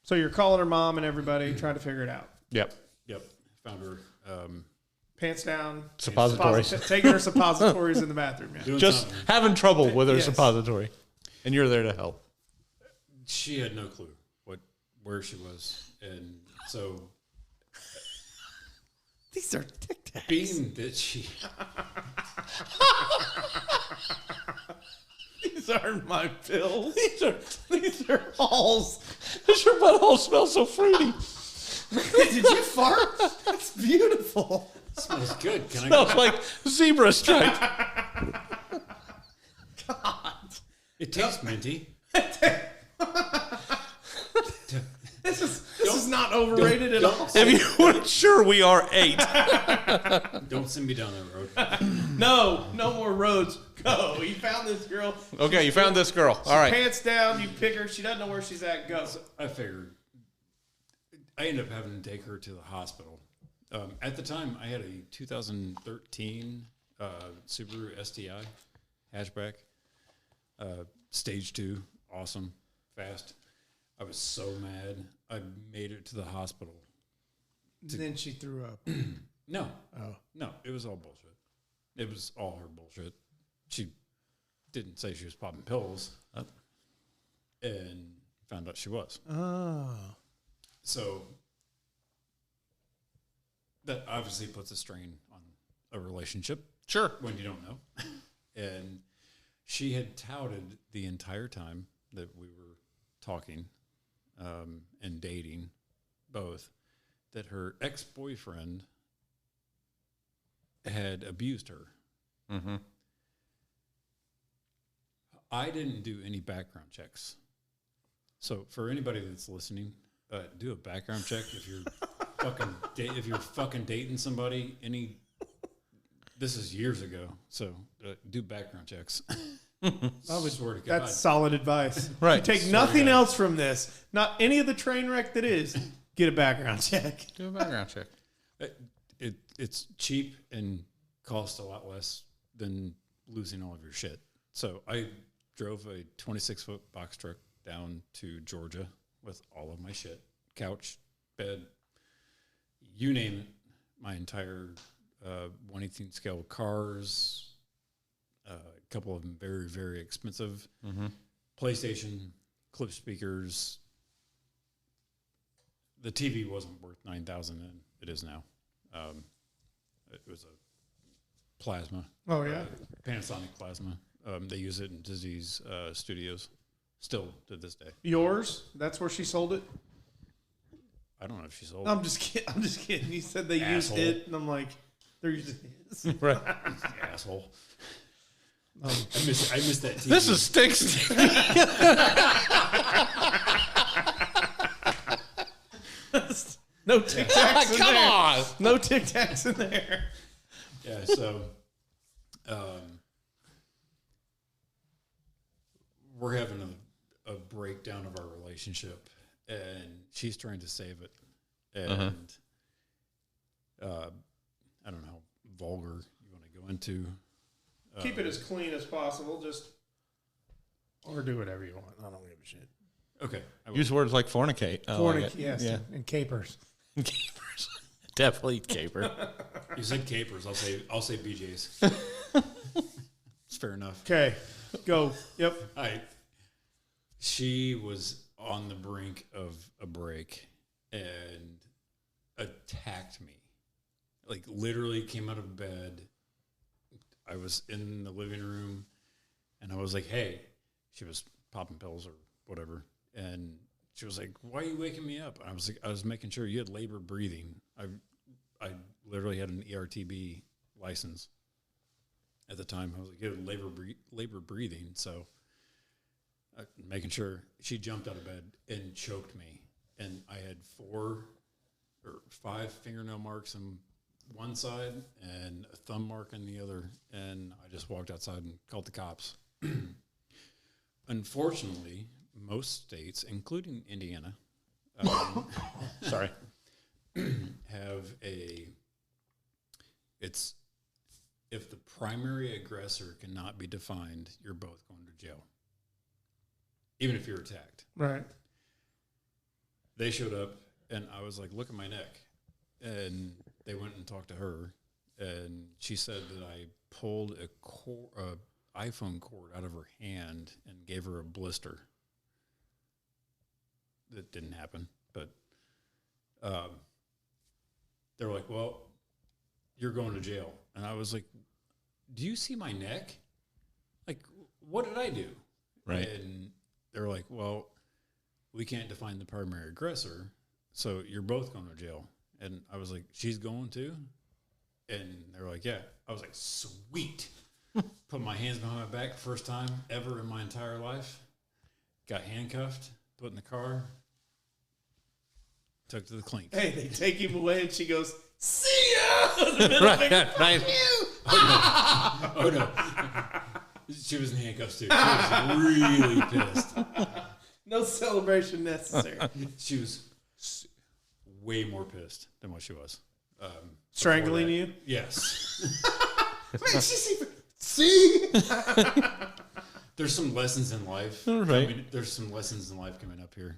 So you're calling her mom and everybody, trying to figure it out. Yep. Found her. Pants down. Suppositories. Taking her suppositories in the bathroom. Yeah. Just having trouble with her suppository. And you're there to help. She had no clue where she was. And so... These are Tic Tacs. Being that she... These aren't my pills. These are halls. Does your butthole smell so fruity? Did you fart? That's beautiful. It smells good. Smells like zebra stripe. God. It tastes minty. This is not overrated at all. If you weren't sure, we are 8. Don't send me down that road. No more roads. Go. You found this girl. Okay, you found this girl. All right. Pants down. You pick her. She doesn't know where she's at. Go. So I figured. I ended up having to take her to the hospital. At the time, I had a 2013 Subaru STI hatchback, stage 2, awesome, fast. I was so mad. I made it to the hospital. Then she threw up. No. Oh. No, it was all bullshit. It was all her bullshit. She didn't say she was popping pills. And found out she was. Oh. So that obviously puts a strain on a relationship. Sure. When you don't know. And she had touted the entire time that we were talking and dating both that her ex-boyfriend had abused her. Mm-hmm. I didn't do any background checks. So for anybody that's listening, do a background check if you're fucking dating somebody. This is years ago, so do background checks. I would swear to God. That's solid advice. Right. You take nothing else from this, not any of the train wreck that is, get a background check. Do a background check. It's cheap and costs a lot less than losing all of your shit. So I drove a 26-foot box truck down to Georgia with all of my shit, couch, bed, you name it, my entire 1/18 scale cars, a couple of them very, very expensive, PlayStation, clip speakers. The TV wasn't worth $9,000, and it is now. It was a plasma. Oh, yeah. Panasonic plasma. They use it in Disney's studios, still to this day. Yours? That's where she sold it? I don't know if she sold I'm just kidding. You said they used it, and I'm like, they're using his. Right. Asshole. I missed that TV. This is stinks. No Tic Tacs in Come there. on. No Tic Tacs in there. Yeah, so we're having a breakdown of our relationship, and she's trying to save it. And I don't know how vulgar you want to go into. Keep it as clean as possible. Or do whatever you want. I don't give a shit. Okay. Use words like fornicate. Yes. Yeah. And capers. Capers. Definitely caper. You said capers. I'll say BJ's. It's fair enough. Okay. Go. Yep. All right. She was on the brink of a break and attacked me. Like, literally came out of bed. I was in the living room, and I was like, hey. She was popping pills or whatever. And she was like, why are you waking me up? And I was making sure you had labor breathing. I literally had an ERTB license at the time. I was like, you had labor breathing. So making sure. She jumped out of bed and choked me. And I had 4 or 5 fingernail marks on one side and a thumb mark on the other. And I just walked outside and called the cops. Unfortunately, most states, including Indiana, Sorry. have it's if the primary aggressor cannot be defined, you're both going to jail, even if you're attacked. Right. they showed up, and I was like, look at my neck. And they went and talked to her, and she said that I pulled a iPhone cord out of her hand and gave her a blister. That didn't happen, but they were like, well, you're going to jail. And I was like, do you see my neck? Like, what did I do? Right. And they were like, well, we can't define the primary aggressor, so you're both going to jail. And I was like, she's going to? And they were like, yeah. I was like, sweet. Put my hands behind my back, first time ever in my entire life. Got handcuffed, put in the car, took to the clink. Hey, they take him away, and she goes, see ya! Right. Oh, no. She was in handcuffs, too. She was really pissed. No celebration necessary. She was way more pissed than what she was. Strangling you? Yes. See? There's some lessons in life. Right. There's some lessons in life coming up here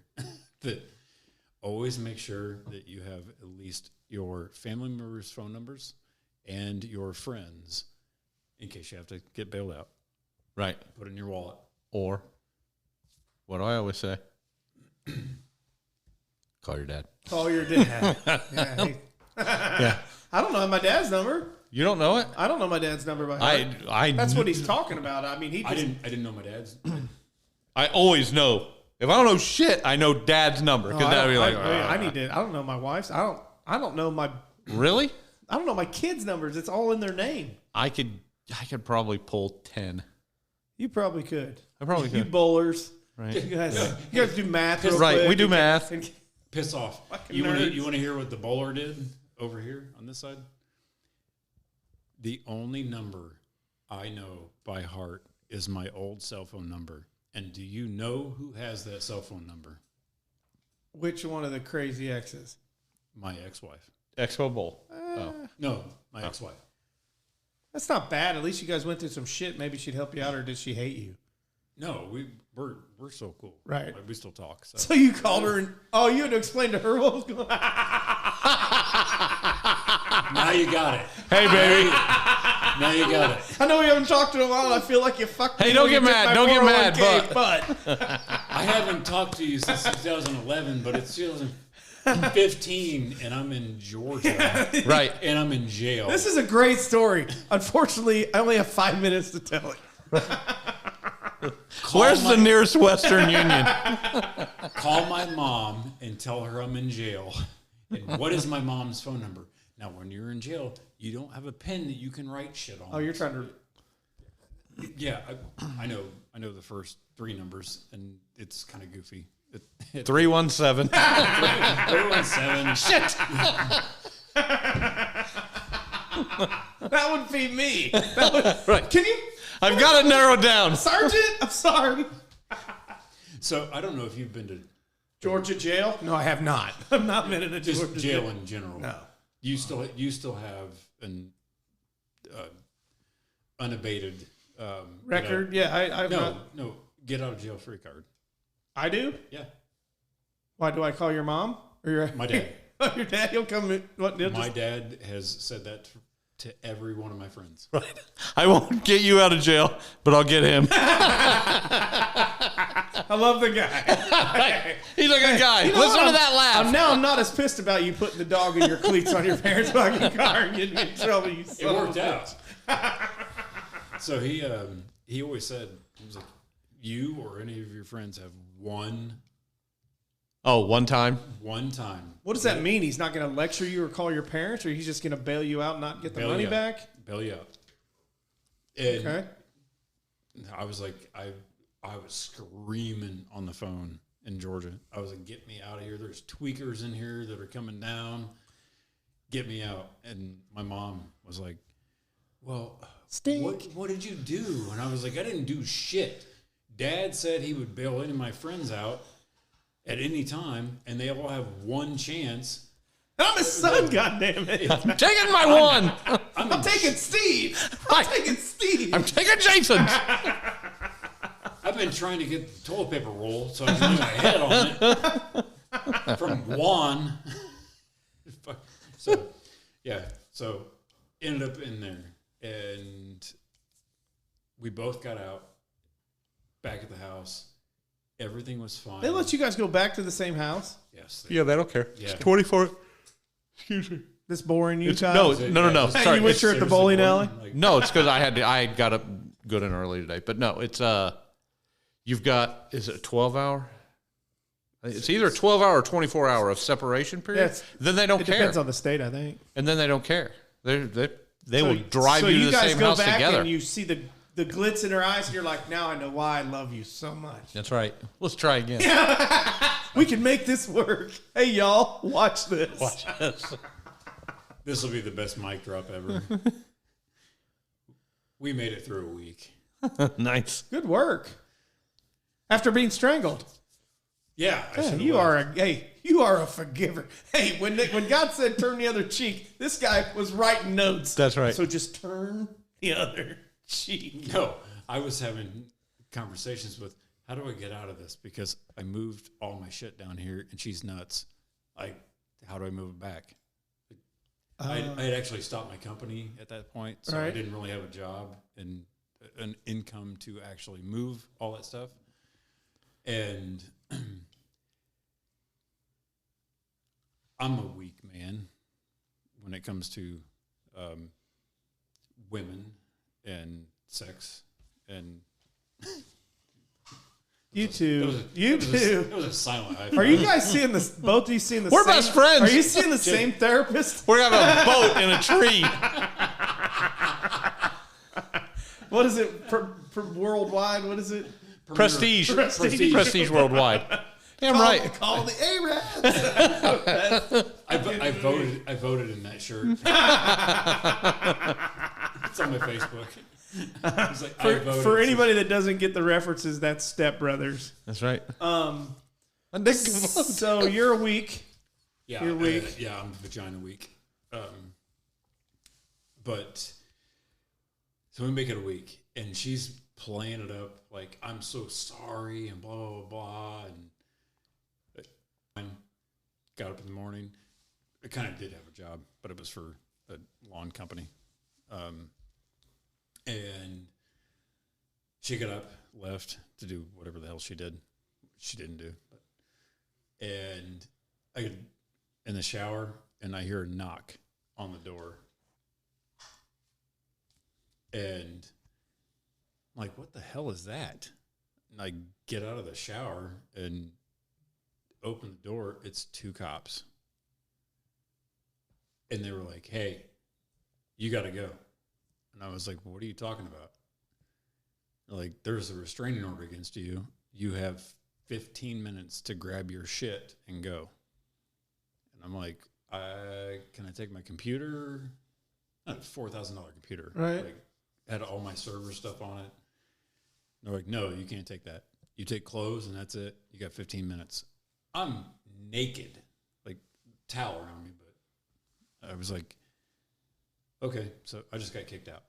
that always make sure that you have at least your family members' phone numbers and your friends in case you have to get bailed out. Right. Put it in your wallet. Or, what do I always say? Call your dad. Call your dad. Yeah. I don't know my dad's number. You don't know it? I don't know my dad's number by heart. That's what he's talking about. I mean, I didn't know my dad's. I always know. If I don't know shit, I know dad's number. Because that'd be like, I need to. I don't know my wife's. I don't know my. Really? I don't know my kids' numbers. It's all in their name. I could probably pull 10. You probably could. I probably You could. bowlers. Right. You guys do math. Real Right. quick. We do math. Piss off. Fucking You want nerds. to hear what the bowler did over here on this side? The only number I know by heart is my old cell phone number. And do you know who has that cell phone number? Which one of the crazy exes? My ex-wife. Expo Bowl. No, my ex-wife. That's not bad. At least you guys went through some shit. Maybe she'd help you out, or did she hate you? No, we're so cool. Right. Like, we still talk. So. So you called her and you had to explain to her what was going on. Now you got it. Hey, baby. Now you got it. I know we haven't talked in a while, and I feel like you fucked me. Hey, don't when you get took mad. my Don't get mad, 401k, but I haven't talked to you since 2011, but it's 2015, and I'm in Georgia. Right. And I'm in jail. this is a great story. Unfortunately, I only have 5 minutes to tell it. Where's the nearest Western Union? Call my mom and tell her I'm in jail. And what is my mom's phone number? Now, when you're in jail, you don't have a pen that you can write shit on. Oh, you're trying to... Yeah, I know the first three numbers, and it's kind of goofy. 317. 317. Shit! That would be me. That would, Right. Can you... I've got it narrowed down. Sergeant, I'm sorry. So, I don't know if you've been to Georgia jail? No, I have not. I've not been in a just Georgia jail in general. No. You still have an unabated Record? get I've out, not. no get out of jail free card. I do? Yeah, Why do I call your mom? Or your my dad. Oh, your dad? He'll come in. What? He'll My just, dad has said that to every one of my friends. Right. I won't get you out of jail, but I'll get him. I love the guy. He's a good guy. You know Listen what? to that laugh. I'm not as pissed about you putting the dog in your cleats on your parents' fucking car and getting in trouble. You It son of a worked bitch. out. So he always said, he was like, you or any of your friends have one One time. time. What does that mean? He's not going to lecture you or call your parents, or he's just going to bail you out and not get the Bail money you out. back? Bail you out. And Okay. I was like, I was screaming on the phone in Georgia. I was like, get me out of here. There's tweakers in here that are coming down. Get me out. And my mom was like, well, what did you do? And I was like, I didn't do shit. Dad said he would bail any of my friends out at any time, and they all have one chance. I'm his son, goddammit. I'm taking my one. I'm taking Steve. I'm taking Steve. I'm taking Jason's. I've been trying to get the toilet paper roll so I can lay my head on it. from Juan. So, yeah. So, ended up in there. And we both got out, back at the house. Everything was fine. They let you guys go back to the same house? Yes. Yeah, they don't care. Yeah. 24. Excuse me. This boring you guys? No. Hey, Sorry. you went at the bowling alley? No, it's because I got up good and early today. But no, it's you've got, is it a 12-hour? It's either a 12-hour or 24-hour of separation period. Yeah, then they don't it care. depends on the state, I think. And then they don't care. They will So drive you to the same house So you guys go back together. and you see the glitz in her eyes, and you're like, now I know why I love you so much. That's right. Let's try again. We can make this work. Hey, y'all, watch this. Watch this. This will be the best mic drop ever. We made it through a week. Nice. Good work. After being strangled. Yeah, You are a forgiver. Hey, when God said turn the other cheek, this guy was writing notes. That's right. So just turn the other cheek. No, I was having conversations with, how do I get out of this? Because I moved all my shit down here, and she's nuts. Like, how do I move it back? I had actually stopped my company at that point, so I didn't really have a job and an income to actually move all that stuff. And I'm a weak man when it comes to women and sex. And You two. It was a silent high five. Are you guys seeing this? Both of you seeing the We're same? best friends. Are you seeing the same therapist? We're having a boat in a tree. What is it? Worldwide? What is it? Prestige. Prestige. Prestige worldwide. Yeah, I'm right. Call the Arabs. I voted in that shirt. It's on my Facebook. It's like, I voted. For anybody that doesn't get the references, that's Step Brothers. That's right. So you're a week. Yeah, You're weak. Yeah, I'm vagina weak. But so we make it a week, and she's playing it up like I'm so sorry and blah blah blah. And got up in the morning. I kind of did have a job, but it was for a lawn company. And she got up, left to do whatever the hell she did. She didn't do. And I get in the shower, and I hear a knock on the door. And I'm like, what the hell is that? And I get out of the shower and open the door. It's two cops. And they were like, hey, you got to go. And I was like, what are you talking about? They're like, there's a restraining order against you. You have 15 minutes to grab your shit and go. And I'm like, can I take my computer? A $4,000 computer. Right. Like, had all my server stuff on it. And they're like, no, you can't take that. You take clothes and that's it. You got 15 minutes. I'm naked, like towel around me. But I was like, okay, so I just got kicked out.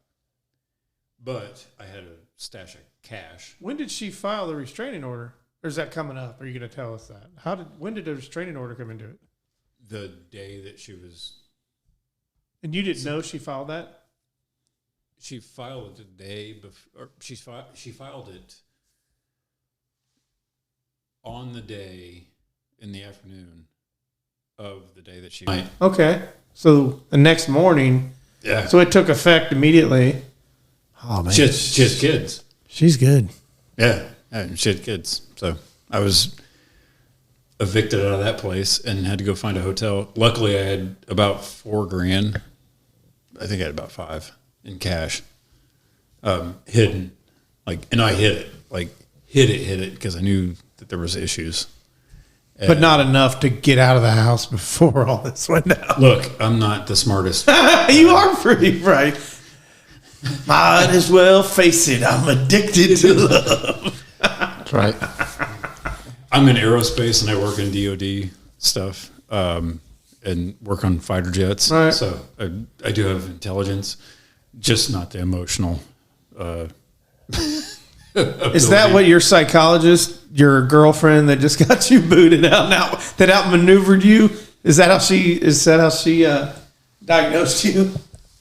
But I had a stash of cash. When did she file the restraining order? Or is that coming up? Are you going to tell us that? When did the restraining order come into it? The day that she was... And you didn't know she filed that? She filed it the day before... She filed it on the day in the afternoon of the day that she... Okay. So the next morning... Yeah. So it took effect immediately. Oh, man. She has kids. She's good. Yeah. And she had kids. So I was evicted out of that place and had to go find a hotel. Luckily, I had about $4,000. I think I had about $5,000 in cash hidden. And I hid it. Hid it because I knew that there was issues. But not enough to get out of the house before all this went down. Look, I'm not the smartest. You are pretty bright. Might as well face it. I'm addicted to love. That's right. I'm in aerospace and I work in DOD stuff and work on fighter jets. Right. So I do have intelligence, just not the emotional Is that what your psychologist, your girlfriend that just got you booted out now, that outmaneuvered you? Is that how she diagnosed you?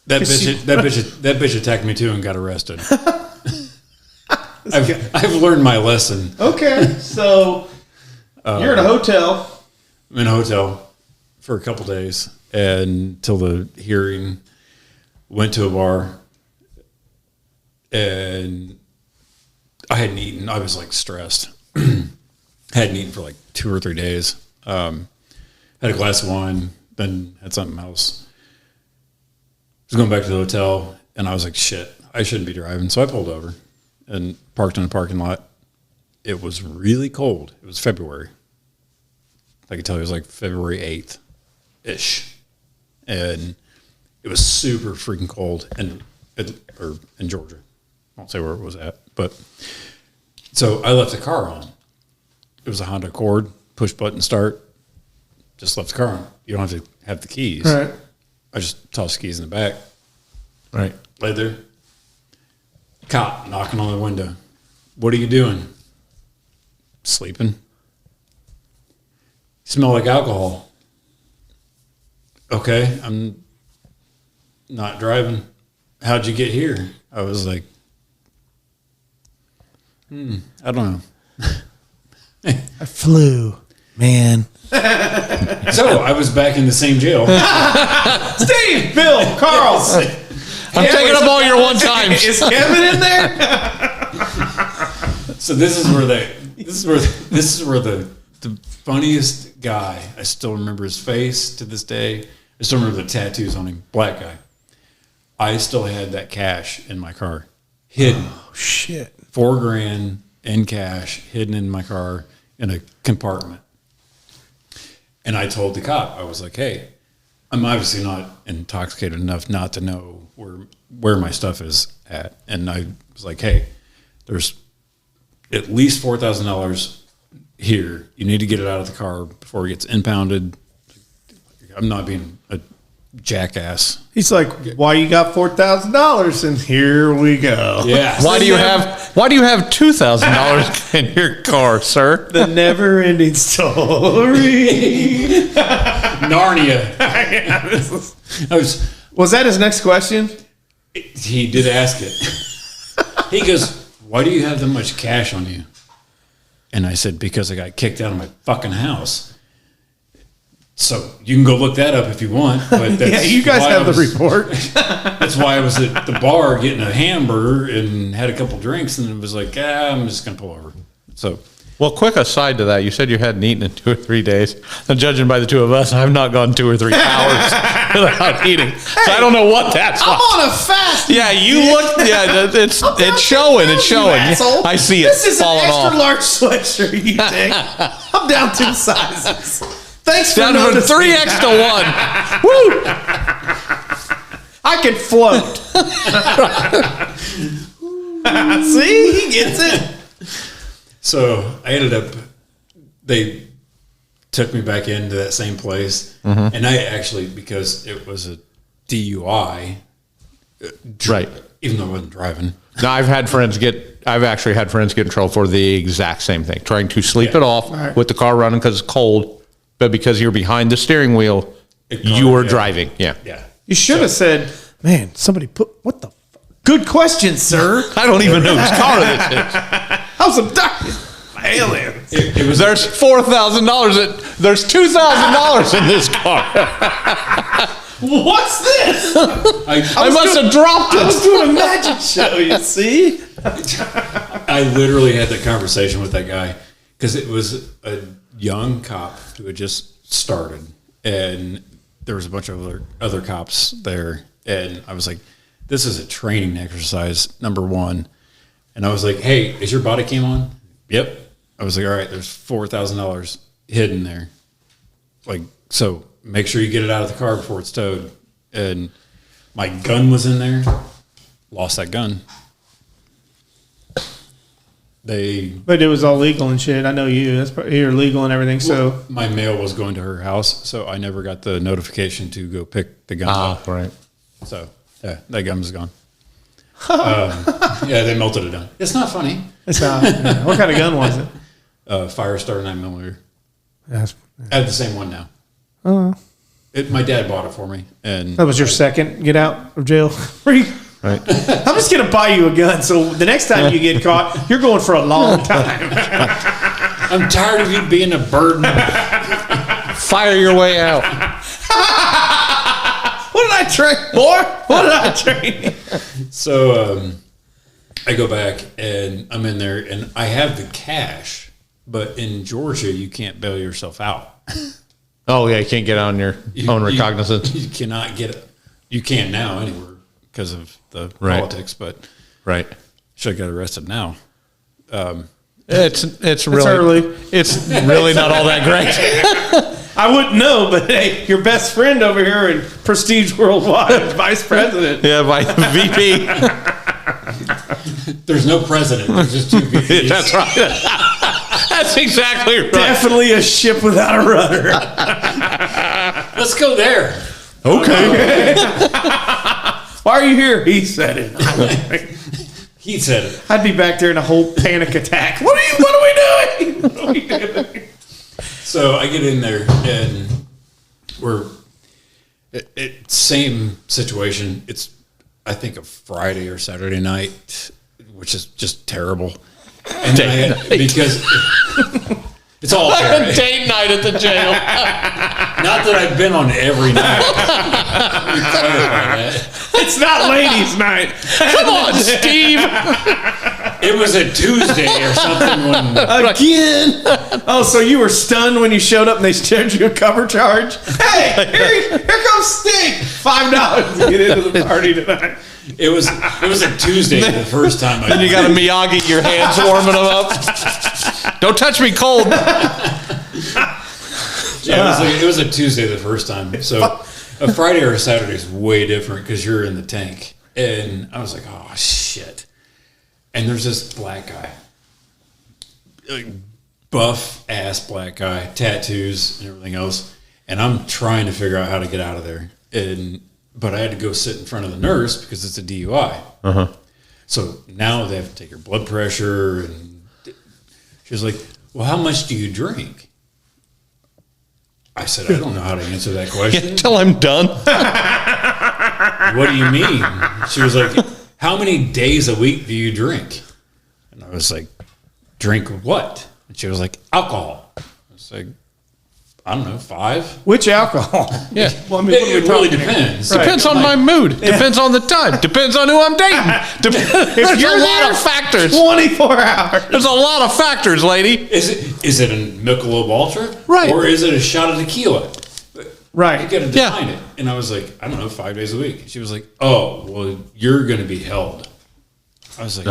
That bitch attacked me too and got arrested. I've learned my lesson. Okay, so you're in a hotel. I'm in a hotel for a couple days until the hearing. Went to a bar and I hadn't eaten. I was like stressed. Hadn't eaten for like 2 or 3 days. Had a glass of wine, then had something else. Was going back to the hotel and I was like, shit, I shouldn't be driving. So I pulled over and parked in a parking lot. It was really cold. It was February. I could tell you it was like February 8th-ish. And it was super freaking cold in Georgia. I won't say where it was at. But so I left the car on. It was a Honda Accord, push button start. Just left the car on. You don't have to have the keys. Right. I just tossed the keys in the back. Right. Laid there. Cop knocking on the window. What are you doing? Sleeping. You smell like alcohol. Okay, I'm not driving. How'd you get here? I was like, I don't know. I flew, man. So I was back in the same jail. Steve, Bill, Carl. I'm taking up all your one times. Is Kevin in there? So this is where the funniest guy. I still remember his face to this day. I still remember the tattoos on him. Black guy. I still had that cash in my car, hidden. Oh shit! $4,000 in cash hidden in my car in a compartment. And I told the cop, I was like, "Hey, I'm obviously not intoxicated enough not to know where my stuff is at." And I was like, "Hey, there's at least $4,000 here. You need to get it out of the car before it gets impounded." I'm not being a jackass. He's like, "Why you got $4,000?" And here we go. Yeah. Why do you have $2,000 in your car, sir? The never-ending story. Narnia. Was that his next question? He did ask it. He goes, "Why do you have that much cash on you?" And I said, "Because I got kicked out of my fucking house." So you can go look that up if you want. But that's Yeah, you guys have the report. That's why I was at the bar getting a hamburger and had a couple drinks, and it was like, I'm just gonna pull over. So, Well, quick aside to that, you said you hadn't eaten in 2 or 3 days. And judging by the two of us, I've not gone 2 or 3 hours without eating. So I don't know what that's I'm like. on a fast. Yeah, you look. Yeah, it's showing. It's showing. Asshole. I see it This is an falling extra off. large sweatshirt you take. I'm down 2 sizes. Thanks for Down from noticing. 3X to 1. Woo! I can float. See, he gets it. so I ended up. They took me back into that same place, and I actually, because it was a DUI, Right. even though I wasn't driving. Now I've actually had friends get in trouble for the exact same thing, trying to sleep it off with the car running because it's cold, but because you're behind the steering wheel, you were driving. Yeah. Yeah. You should have said, "Man, somebody put what the." Good question, sir. I don't even know whose car this is. How's abducted? Aliens. It was There's $4,000. There's $2,000 in this car. What's this? I must have dropped I was it. doing a magic show. You see? I literally had that conversation with that guy because it was a young cop who had just started, and there was a bunch of other cops there, and I was like, "This is a training exercise, number one." And I was like, "Hey, is your body cam on?" "Yep." I was like, "All right, there's $4,000 hidden there. Like, so make sure you get it out of the car before it's towed." And my gun was in there. Lost that gun. But it was all legal and shit. I know you. You're legal and everything. So My mail was going to her house, so I never got the notification to go pick the gun up. Right. So yeah, that gun was gone. Yeah, they melted it down. It's not funny. It's not. Yeah. What kind of gun was it? Firestar 9mm. That's, I have the same one now. My dad bought it for me, and that was your second get out of jail free. Right. I'm just gonna buy you a gun, so the next time you get caught, you're going for a long time. I'm tired of you being a burden. Fire your way out. What did I train, boy? What did I train? So I go back and I'm in there, and I have the cash, but in Georgia you can't bail yourself out. Oh yeah, you can't get on your own recognizance. You cannot get it. You can now anywhere because of the Right. politics, but Right. should have got arrested now. It's really early. It's really not all that great. I wouldn't know, but hey, your best friend over here in Prestige Worldwide, vice president. Yeah, by VP. There's no president. There's just two VPs. That's right. That's exactly right. Definitely a ship without a rudder. Let's go there. Okay. Why are you here? He said it. He said it. I'd be back there in a whole panic attack. What are we doing? What are we doing? So I get in there, and we're same situation. It's, I think, a Friday or Saturday night, which is just terrible. And then because it's all Like a terrible. date night at the jail. Not that I've been on every night. Let me clarify that. It's not ladies' night. Come on, Steve. It was a Tuesday or something when Again. Oh, so you were stunned when you showed up and they charged you a cover charge? Hey, here comes Stink. $5 to get into the party tonight. it was a Tuesday the first time I Then you got a Miyagi, your hands warming them up. Don't touch me cold. Yeah, it was a Tuesday the first time. So a Friday or a Saturday is way different because you're in the tank. And I was like, oh, shit. And there's this black guy, like buff-ass black guy, tattoos and everything else. And I'm trying to figure out how to get out of there. But I had to go sit in front of the nurse because it's a DUI. Uh-huh. So now they have to take your blood pressure. And she was like, well, how much do you drink? I said, I don't know how to answer that question. Until I'm done. What do you mean? She was like, how many days a week do you drink? And I was like, drink what? And she was like, alcohol. I was like, I don't know, 5? Which alcohol? Yeah. Well, I mean, It really depends. Right. Depends on my mood. Depends on the time. Depends on who I'm dating. There's you're a lot there, of factors. 24 hours. There's a lot of factors, lady. Is it a Michelob Ultra? Right. Or is it a shot of tequila? You Right. got to define it. And I was like, I don't know, 5 days a week. She was like, oh, well, you're going to be held. I was like,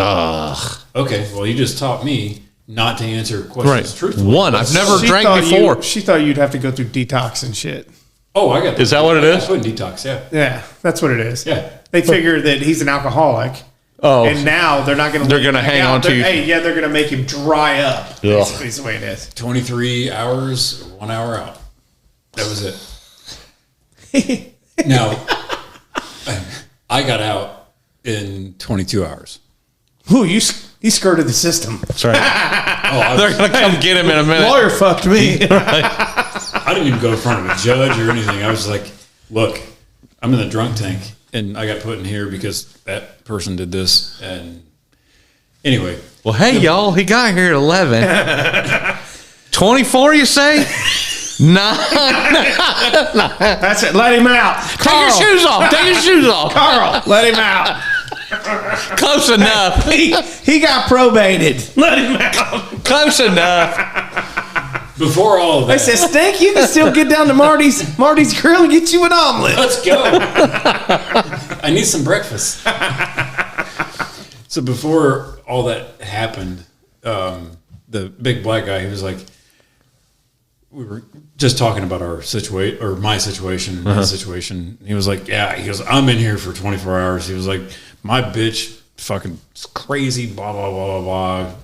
okay, well, you just taught me not to answer questions truthfully. One, I've never She drank thought before. she thought you'd have to go through detox and shit. Oh, I got Is that what it is? I put in detox, yeah. Yeah, that's what it is. Yeah. They figure that he's an alcoholic. Oh. And now they're not going to. They're gonna hang on to you. Hey, yeah, they're going to make him dry up. Basically, is the way it is. 23 hours, 1 hour out. That was it. Now, I got out in 22 hours. Ooh, he skirted the system. That's right. Oh, They're going to come get him in a minute. Lawyer fucked me. I didn't even go in front of a judge or anything. I was like, look, I'm in the drunk tank, and I got put in here because that person did this. And anyway. Well, hey, y'all, he got here at 11. 24, you say? 9. That's it. Let him out. Take your shoes off. Take your shoes off. Carl, let him out. Close enough. He got probated. Let him out. Close enough. Before all of I that, said, Stink, you can still get down to Marty's Grill and get you an omelet. let's go. I need some breakfast. So before all that happened, the big black guy, he was like, we were just talking about our situation, or my situation, his situation. He was like, yeah, he goes, I'm in here for 24 hours. He was like, my bitch fucking crazy, blah, blah, blah, blah, blah,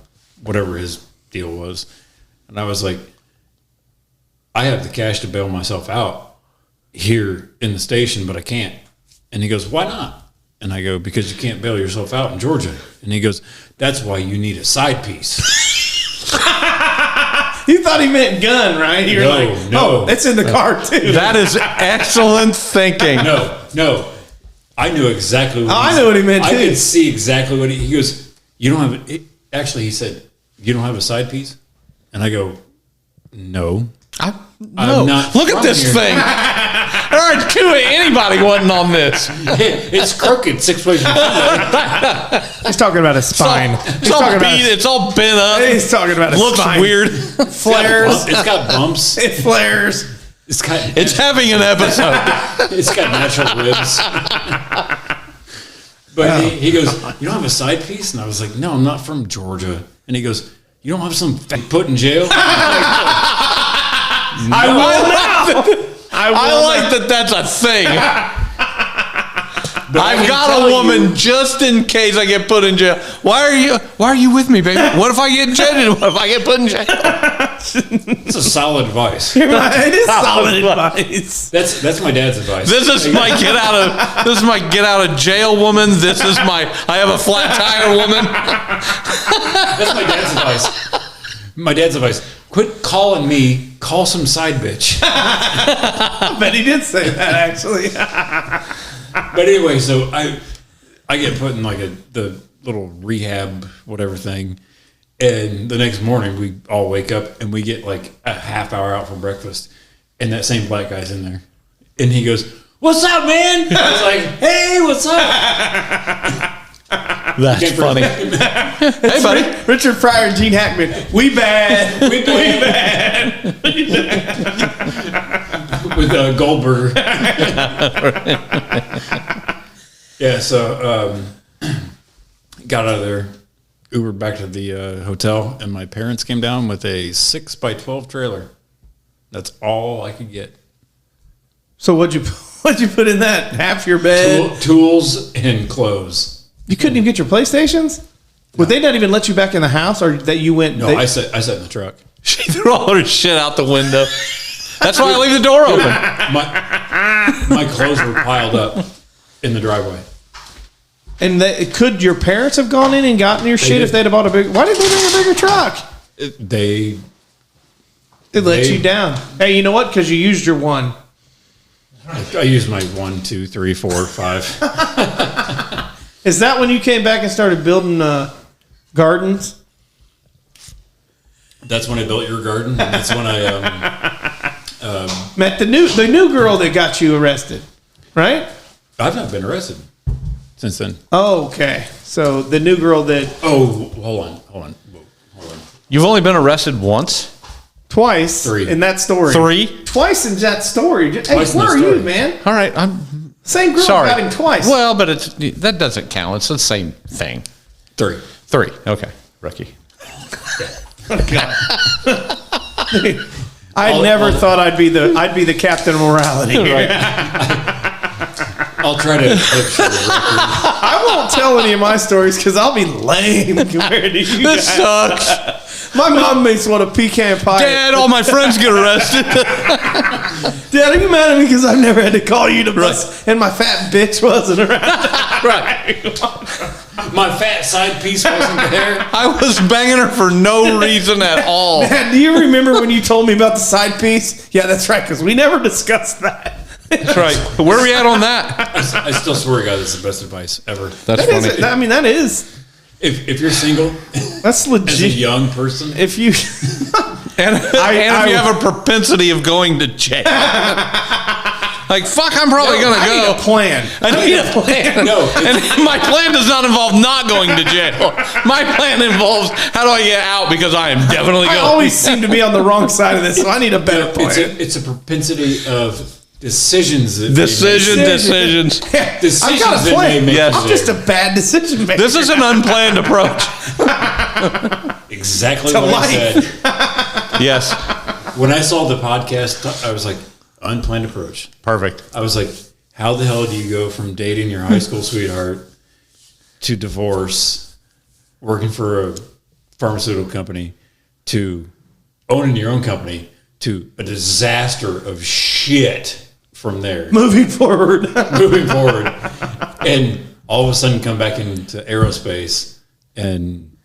whatever his deal was. And I was like, I have the cash to bail myself out here in the station, but I can't. And he goes, why not? And I go, because you can't bail yourself out in Georgia. And he goes, that's why you need a side piece. You thought he meant gun, right? You're No. It's in the car too. That is excellent thinking. No. I knew exactly what I know what he meant too. I could see exactly what he goes, you don't have it. Actually, he said, you don't have a side piece? And I go, no. No. I'm not Look at from this here. thing. There aren't anybody wasn't on this. It's crooked 6 ways. He's talking about his spine. It's all bent up. He's talking about his Looks spine. weird. Flares. It's got bumps. It flares. It's having an episode. It's got natural ribs. But he goes, you don't have a side piece? And I was like, no, I'm not from Georgia. And he goes, you don't have some put in jail? I will now. I like that that's a thing. But I've got a woman just in case I get put in jail. Why are you with me, baby? What if I get in jail? What if I get put in jail? It's a solid advice. It is solid advice. That's my dad's advice. This is my get out of jail woman. This is I have a flat tire woman. That's my dad's advice. My dad's advice. Quit calling me. Call some side bitch. I bet he did say that actually. But anyway, so I get put in like the little rehab whatever thing, and the next morning we all wake up and we get like a half hour out for breakfast, and that same black guy's in there, and he goes, "What's up, man?" I was like, "Hey, what's up?" That's funny. Hey, buddy. Richard Pryor and Gene Hackman. We bad. We bad. With Goldberg. Yeah, so got out of there, Ubered back to the hotel, and my parents came down with a 6x12 trailer. That's all I could get. So what'd you put in that? Half your bed? Tools and clothes. You couldn't even get your PlayStations? Would they not even let you back in the house, or that you went? No, I sat in the truck. She threw all her shit out the window. That's why I leave the door open. My clothes were piled up in the driveway. And could your parents have gone in and gotten your shit if they'd have bought a big? Why did they bring a bigger truck? They let you down. Hey, you know what? Because you used your one. I used my 1, 2, 3, 4, 5. Is that when you came back and started building gardens? That's when I built your garden. And that's when I met the new girl that got you arrested, right? I've not been arrested since then. Oh, okay. So the new girl that hold on. You've only been arrested once? Twice 3 in that story. 3? Twice in that story. Hey, Twice in where that are story. you, man? All right, I'm Same girl sorry. got him twice. Well, but that doesn't count. It's the same thing. 3. 3. Okay, rookie. I never thought I'd be the captain of morality. Right. I'll try to. I won't tell any of my stories because I'll be lame compared to you This guys. sucks. My mom makes one a pecan pie. Dad, all my friends get arrested. Dad, are you mad at me because I've never had to call you to bus and my fat bitch wasn't around? Right. My fat side piece wasn't there. I was banging her for no reason at all. Dad, do you remember when you told me about the side piece? Yeah, that's right, because we never discussed that. That's right. Where are we at on that? I still swear to God, that's the best advice ever. That's That funny. is, I mean, that is. If you're single, That's as a legit. young person, If you. And if you have a propensity of going to jail. Like, fuck, I'm probably going to I go. need a plan. I need a plan. No. And my plan does not involve not going to jail. My plan involves how do I get out because I am definitely I going. always seem to be on the wrong side of this, so I need a better plan. it's a propensity of decisions. That Decisions. Yeah, Decisions I've got a that plan. may make Yes. I'm just a bad decision maker. This is an unplanned approach. exactly To what life. I said. Yes. When I saw the podcast, I was like, unplanned approach. Perfect. I was like, how the hell do you go from dating your high school sweetheart to divorce, working for a pharmaceutical company, to owning your own company, to a disaster of shit from there, moving forward. moving forward, and all of a sudden come back into aerospace and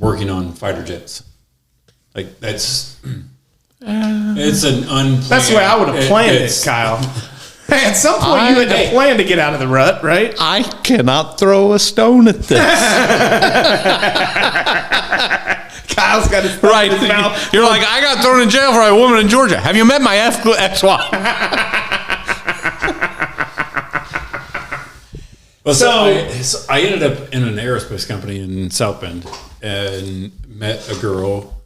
working on fighter jets. Like that's it's an unplanned. That's the way I would have planned it, Kyle. Hey, at some point you had to plan to get out of the rut, right? I cannot throw a stone at this. Kyle's got his Right. in his mouth. You're like, I got thrown in jail for a woman in Georgia. Have you met my ex-wife? Well, so I ended up in an aerospace company in South Bend and met a girl.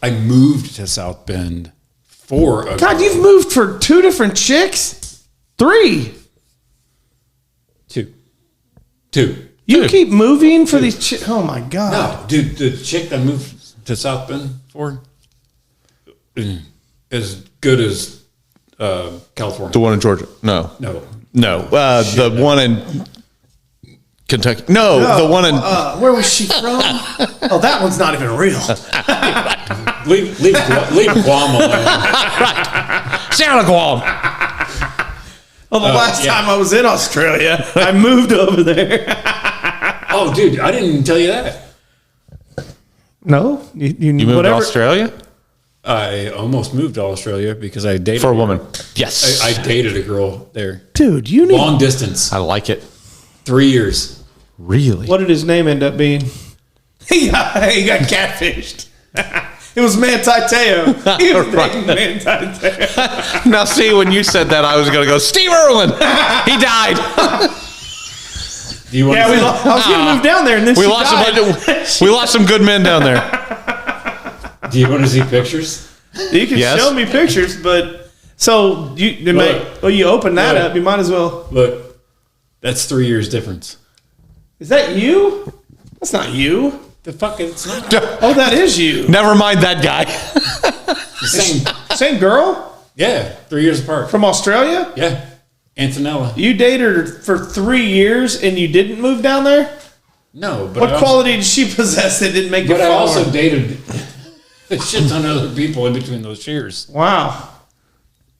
I moved to South Bend for a God, girl. you've moved for 2 different chicks? 3. Two. You keep moving for these chicks? Oh, my God. No, dude, the chick that moved to South Bend for as good as California. The one in Georgia. No. No. The one in Kentucky. No, the one in... where was she from? Oh, that one's not even real. Leave Guam alone. Stay out of Guam. Well, the last time I was in Australia, I moved over there. Oh, dude, I didn't even tell you that. No? You moved to Australia? I almost moved to Australia because I dated For a woman. Yes. I dated a girl there. Dude, you need... Long distance. I like it. 3 years. Really? What did his name end up being? He got catfished. It was Manti Teo. He was named Manti Teo. Now, see, when you said that, I was going to go, Steve Irwin. He died. Do you want Yeah, I was going to move down there, and then we she lost died. we lost some good men down there. Do you want to see pictures? You can Yes. show me pictures, but... So, you open that up, you might as well... Look, that's 3 years difference. Is that you? That's not you. The fuck, it's not. Oh, that is you. Never mind that guy. The same. Same girl? Yeah, 3 years apart. From Australia? Yeah, Antonella. You dated her for 3 years and you didn't move down there? No, but What quality did she possess that didn't make you But I fall? also dated a shit ton of other people in between those years. Wow.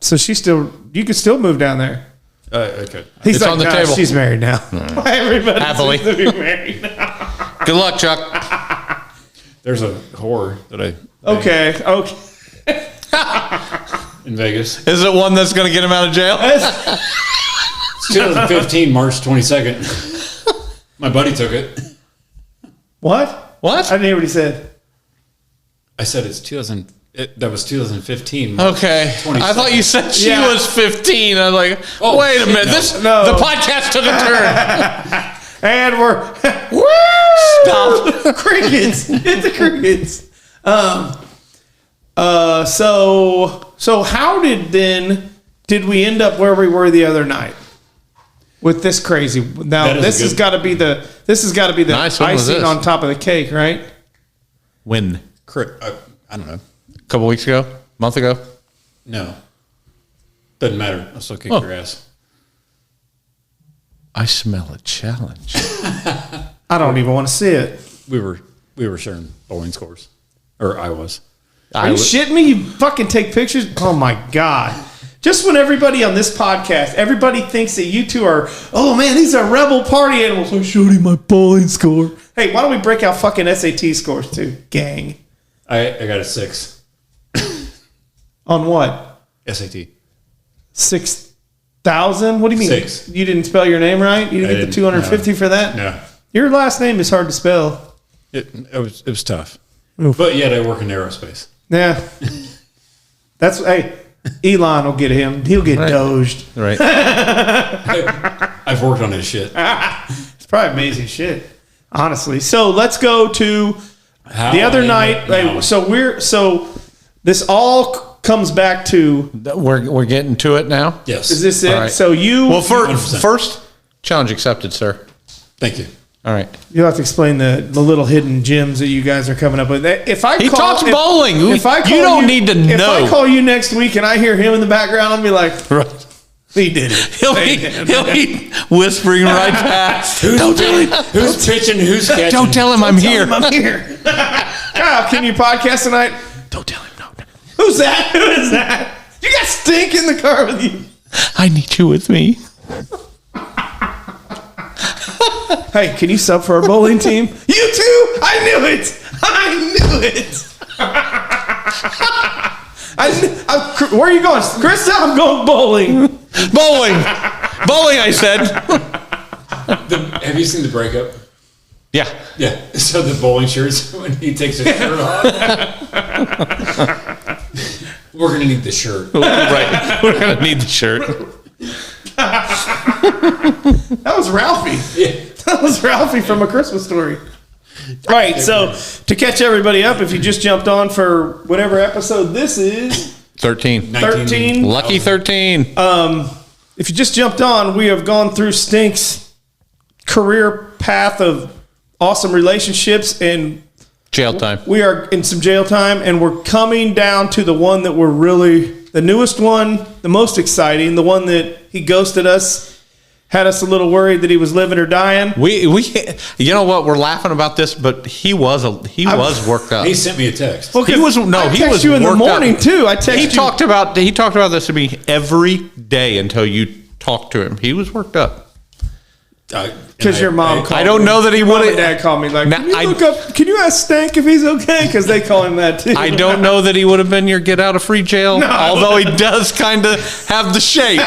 So you could still move down there. Okay. He's It's like, on the "Nah, table." she's married now. Everybody Happily. seems to be married now. Good luck, Chuck. There's a whore that I Okay. in Vegas. Is it one that's going to get him out of jail? It's 2015, March 22nd. My buddy took it. What? What? I didn't hear what he said. I said it's 2000. That was 2015. Okay. 22nd. I thought you said she Yeah. was 15. I was like, Oh, wait a minute. shit, no. The podcast took a turn. And we're woo! Stop. Crickets. It's the crickets. So how did we end up where we were the other night with this crazy? Now That is this a has good- got to be the Nice, when was icing this? on top of the cake, right? When? I don't know. A couple weeks ago? Month ago? No. Doesn't matter. I'll still kick Oh. your ass. I smell a challenge. I don't even want to see it. We were sharing bowling scores. Or I was. Are you shitting me? You fucking take pictures? Oh my God. Just when everybody on this podcast, everybody thinks that you two are, oh man, these are rebel party animals. I showed you my bowling score. Hey, why don't we break out fucking SAT scores too, gang? I got a 6. On what? SAT. 6,000? What do you mean? 6. You didn't spell your name right? You didn't I get the didn't, 250 for that? No. Your last name is hard to spell. It was tough. Oof. But yet I work in aerospace. Yeah. Hey, Elon will get him. He'll get doged. Right. I've worked on this shit. It's probably amazing shit, honestly. So let's go to the other night. So this all comes back to. We're getting to it now? Yes. Is this it? All right. So you. Well, 100%. first, challenge accepted, sir. Thank you. All right. You'll have to explain the little hidden gems that you guys are coming up with. He talks bowling. You don't need to If know. I call you next week and I hear him in the background, I'll be like, Right. he did it. He'll be whispering right past. Don't tell him. Who's pitching? Who's catching? Don't tell him I'm here. I'm here. Kyle, can you podcast tonight? Don't tell him. No. Who's that? Who is that? You got Stink in the car with you. I need you with me. Hey, can you sub for our bowling team? You too? I knew it. Where are you going? Krista, I'm going bowling. Bowling, I said. Have you seen The Breakup? Yeah. Yeah. So the bowling shirts, when he takes his shirt off. We're going to need the shirt. Right. We're going to need the shirt. That was Ralphie. Yeah. That was Ralphie from A Christmas Story. All right, so to catch everybody up, if you just jumped on for whatever episode this is, 13. 13. Lucky 13. If you just jumped on, we have gone through Stink's career path of awesome relationships, and Jail time. we are in some jail time, and we're coming down to the one that we're really, the newest one, the most exciting, the one that he ghosted us, had us a little worried that he was living or dying. We you know what, we're laughing about this, but he was worked up. He sent me a text. Well, He was you in the worked morning up. too. I texted He you. talked about this to me every day until you talked to him. He was worked up. Because your mom called I don't me. know that he Your mom would and dad called me like, Now, can you ask Stank if he's okay? Because they call him that too. I don't know that he would have been your get out of free jail, No. although he does kind of have the shape.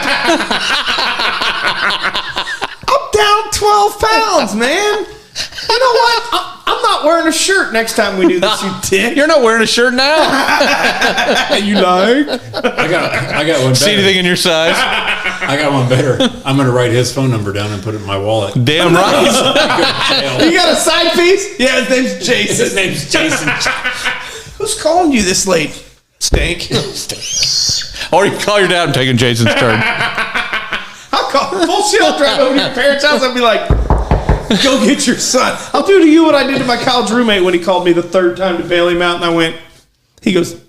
I'm down 12 pounds, man. You know what? I'm not wearing a shirt next time we do this, you dick. You're not wearing a shirt now. You like? I got one better. See anything in your size? I got one better. I'm going to write his phone number down and put it in my wallet. Damn right. You got a side piece? Yeah, his name's Jason. His name's Jason. Who's calling you this late? Stank. Or you call your dad and taking Jason's turn. I'll call bullshit. I'll drive over to your parents' house and be like, go get your son. I'll do to you what I did to my college roommate when he called me the third time to bail him out, and he goes,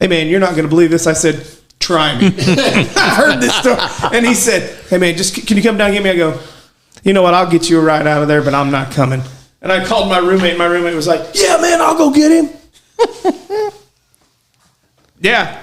hey man, you're not going to believe this. I said, try me. I've heard this story. And he said, hey man, just can you come down and get me? I go, you know what? I'll get you a ride out of there, but I'm not coming. And I called my roommate. My roommate was like, yeah, man, I'll go get him. Yeah.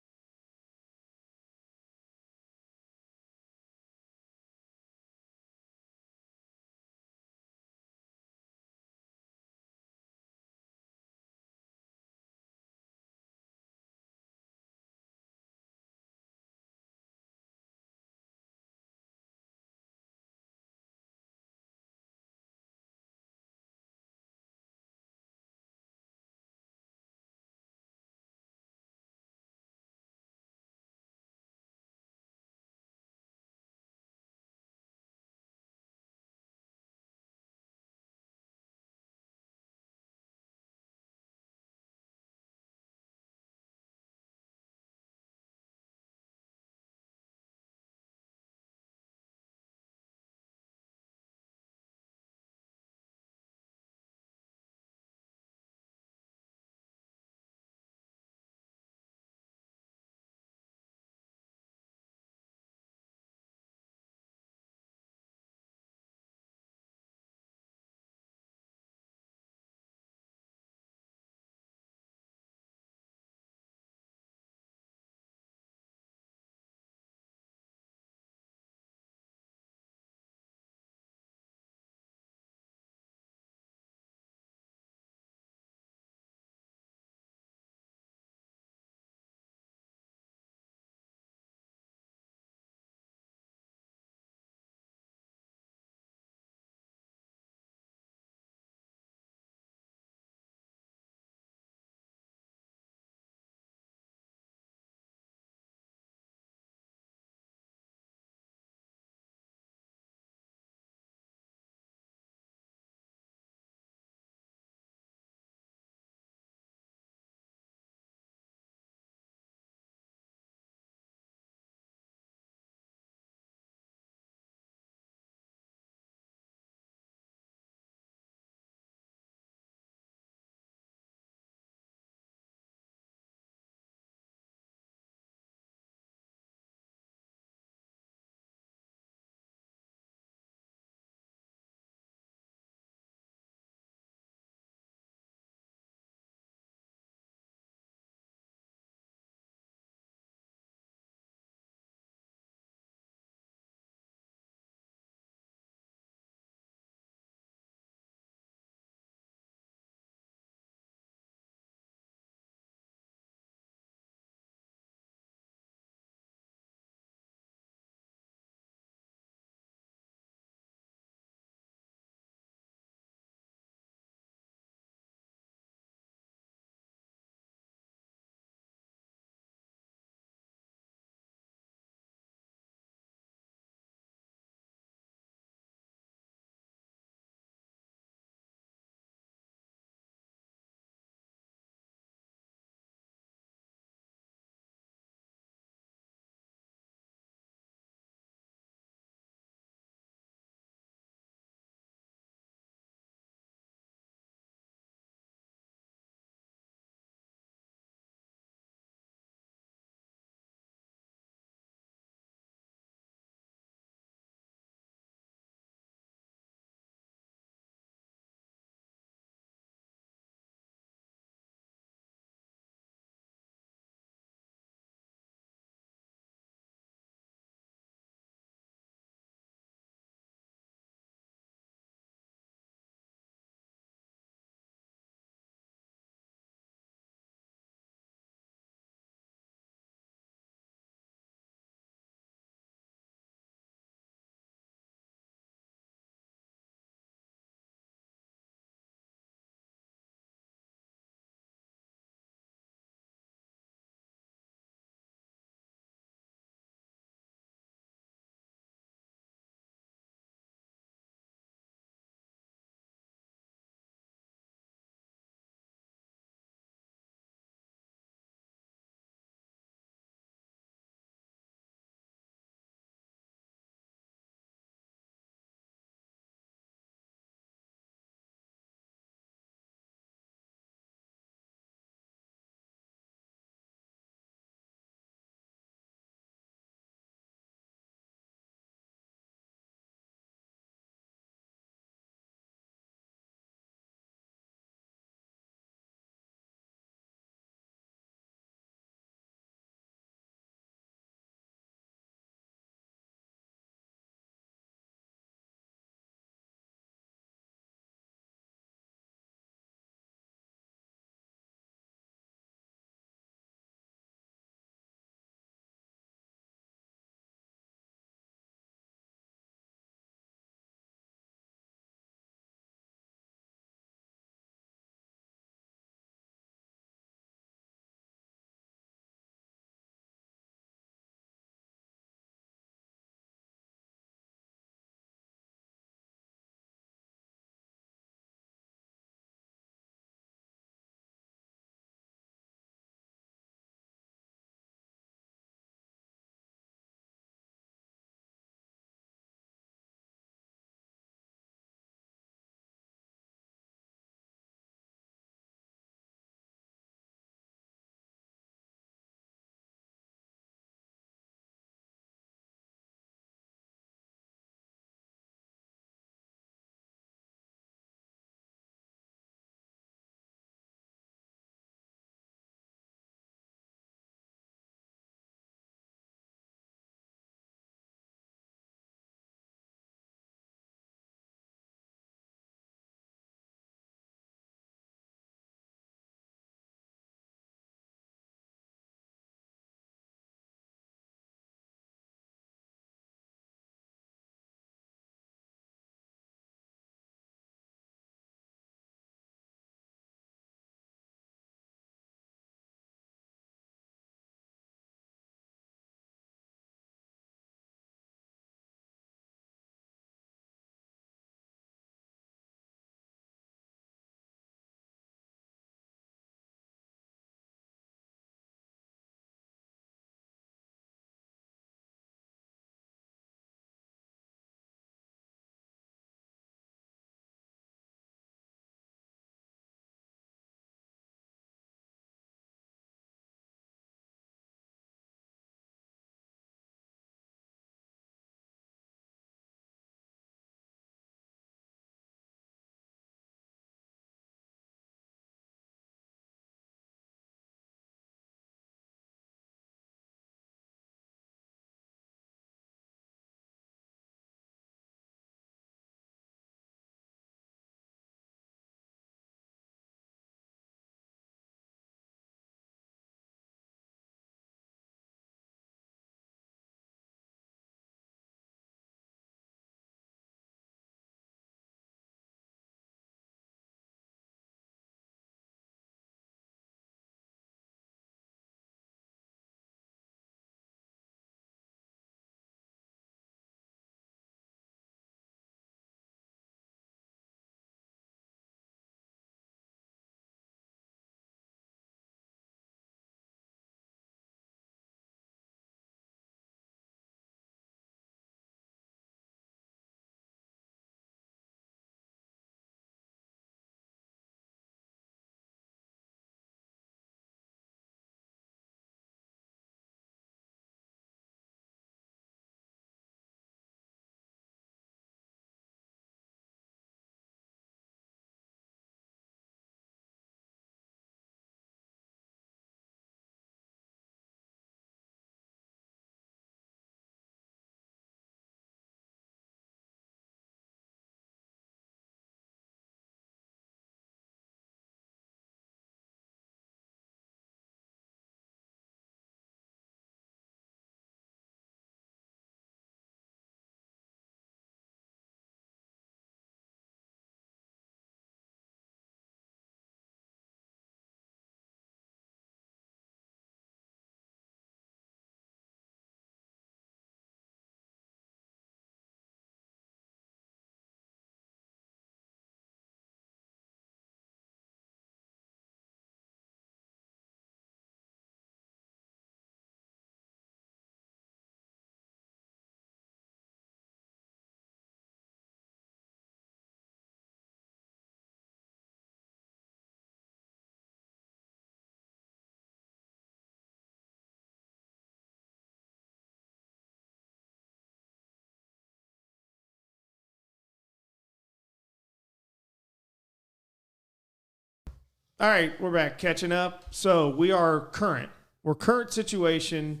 All right, we're back catching up. So we are current. We're current situation.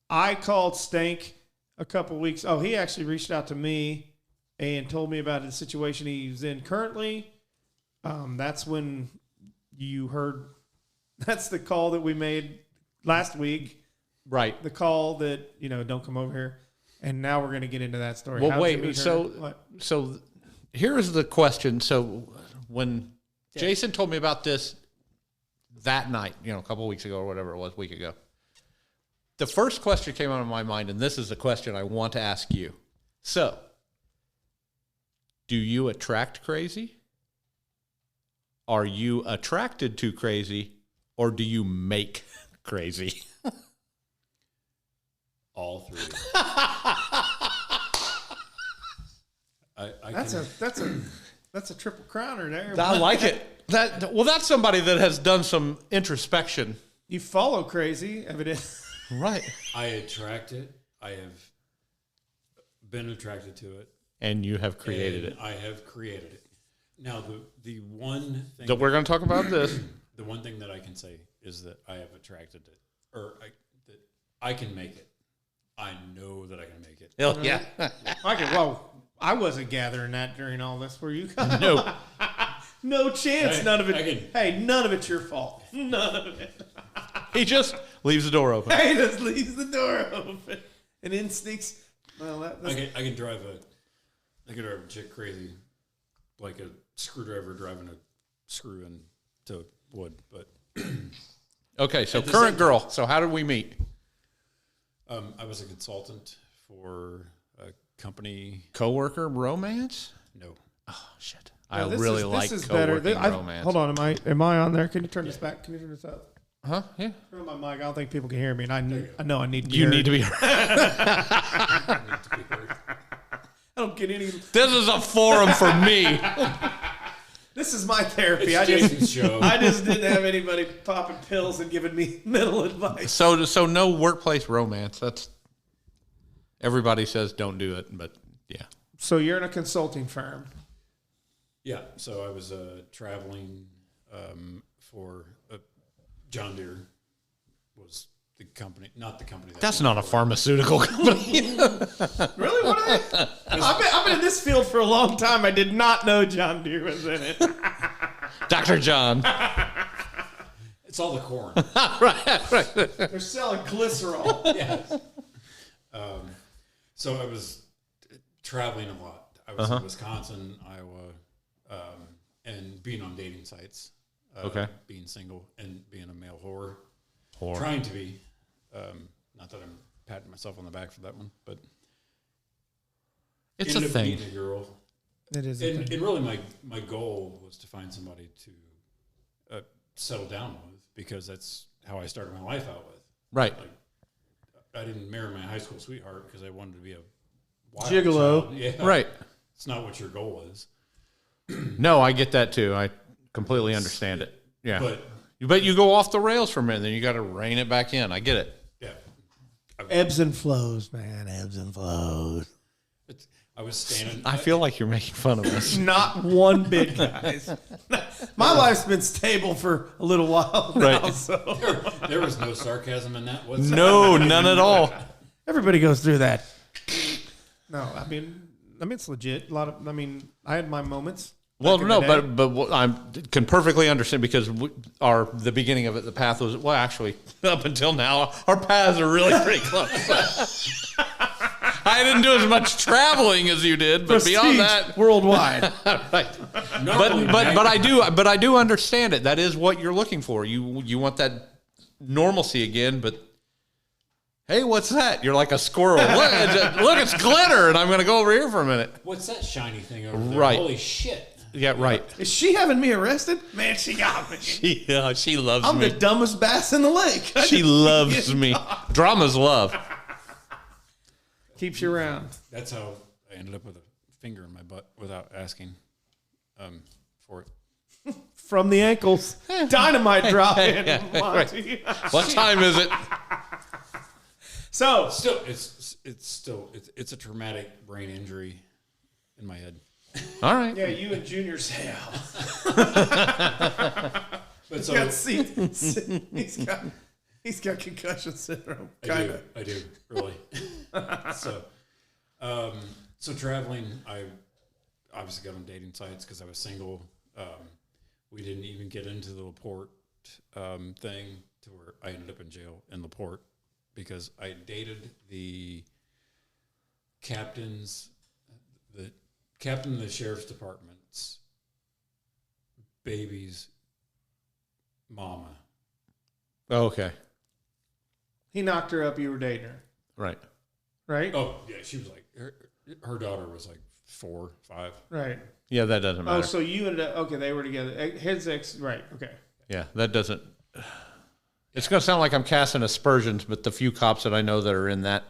I called Stank a couple weeks. Oh, he actually reached out to me and told me about the situation he's in currently. That's when you heard. That's the call that we made last week. Right. The call that, don't come over here. And now we're going to get into that story. Well, How'd you wait. meet So here's the question. So when Jason told me about this that night, a couple of weeks ago or whatever it was, a week ago, the first question came out of my mind, and this is the question I want to ask you. So, do you attract crazy? Are you attracted to crazy? Or do you make crazy? All three. That's a triple crowner there. I like it. That's somebody that has done some introspection. You follow crazy, evidently. Right. I attract it. I have been attracted to it. And you have created it. I have created it. Now, the one thing that we're going to talk about this. The one thing that I can say is that I have attracted it, that I can make it. I know that I can make it. Hell yeah. I wasn't gathering that during all this. Were you? No. No chance. Hey, none of it. None of it's your fault. None of it. He just leaves the door open. He just leaves the door open. And instincts. Well, I can drive a chick crazy like a screwdriver driving a screw into wood. But okay, so current girl. So how did we meet? I was a consultant for a company. Coworker romance? No. Oh shit! I really like coworking romance. Hold on, am I on there? Can you turn this back? Can you turn this up? Huh? Yeah. Turn my mic. I don't think people can hear me, and I know I need to. You need to be heard. I don't get any. This is a forum for me. This is my therapy. It's Jason's show. I just didn't have anybody popping pills and giving me mental advice. So no workplace romance. That's everybody says don't do it, but yeah. So you're in a consulting firm. Yeah. So I was traveling for John Deere was the company, not the company. That's not a pharmaceutical company. Really? What I've been in this field for a long time. I did not know John Deere was in it. Dr. John. It's all the corn. right. They're selling glycerol. Yes. So I was traveling a lot. I was in Wisconsin, Iowa, and being on dating sites. Okay. Being single and being a male whore. Whore. Trying to be. Not that I'm patting myself on the back for that one, but it's a thing. Meeting a girl. It is. And really, my goal was to find somebody to settle down with, because that's how I started my life out with. Right. Like, I didn't marry my high school sweetheart because I wanted to be a wild gigolo. child. Yeah. Right. It's not what your goal is. No, I get that too. I completely understand it. Yeah. But you go off the rails for a minute, then you got to rein it back in. I get it. Yeah. Ebbs and flows, man. Ebbs and flows. I was standing. I feel like you're making fun of us. Not one bit, guys. My life's been stable for a little while now. Right. So There was no sarcasm in that whatsoever. No, none at all. everybody goes through that. No, I mean it's legit. I had my moments. Well, back in no, the day. but I can perfectly understand, because the beginning of it, the path was, well, actually, up until now, our paths are really pretty close. I didn't do as much traveling as you did, but Prestige beyond that, worldwide. right. But I do understand it. That is what you're looking for. You want that normalcy again, but hey, what's that? You're like a squirrel. Look, it's glitter, and I'm going to go over here for a minute. What's that shiny thing over there? Right. Holy shit. Yeah, right. Is she having me arrested? Man, she got me. She loves I'm me. the dumbest bass in the lake. She loves me. Drama's love. Keeps you around. That's how I ended up with a finger in my butt without asking for it. From the ankles. Dynamite drop in. Right. What time is it? So It's a traumatic brain injury in my head. All right. yeah, you and Junior Sale. But he's got concussion syndrome. I do, really. So traveling, I obviously got on dating sites because I was single. We didn't even get into the LaPorte thing to where I ended up in jail in LaPorte because I dated the captain of the sheriff's department's baby's mama. Oh, okay. He knocked her up. You were dating her, Right. right? Oh yeah, she was like her daughter was like 4, 5. Right. Yeah, that doesn't matter. Oh, so you ended up okay. They were together. His ex, right? Okay. Yeah, that doesn't. It's going to sound like I'm casting aspersions, but the few cops that I know that are in that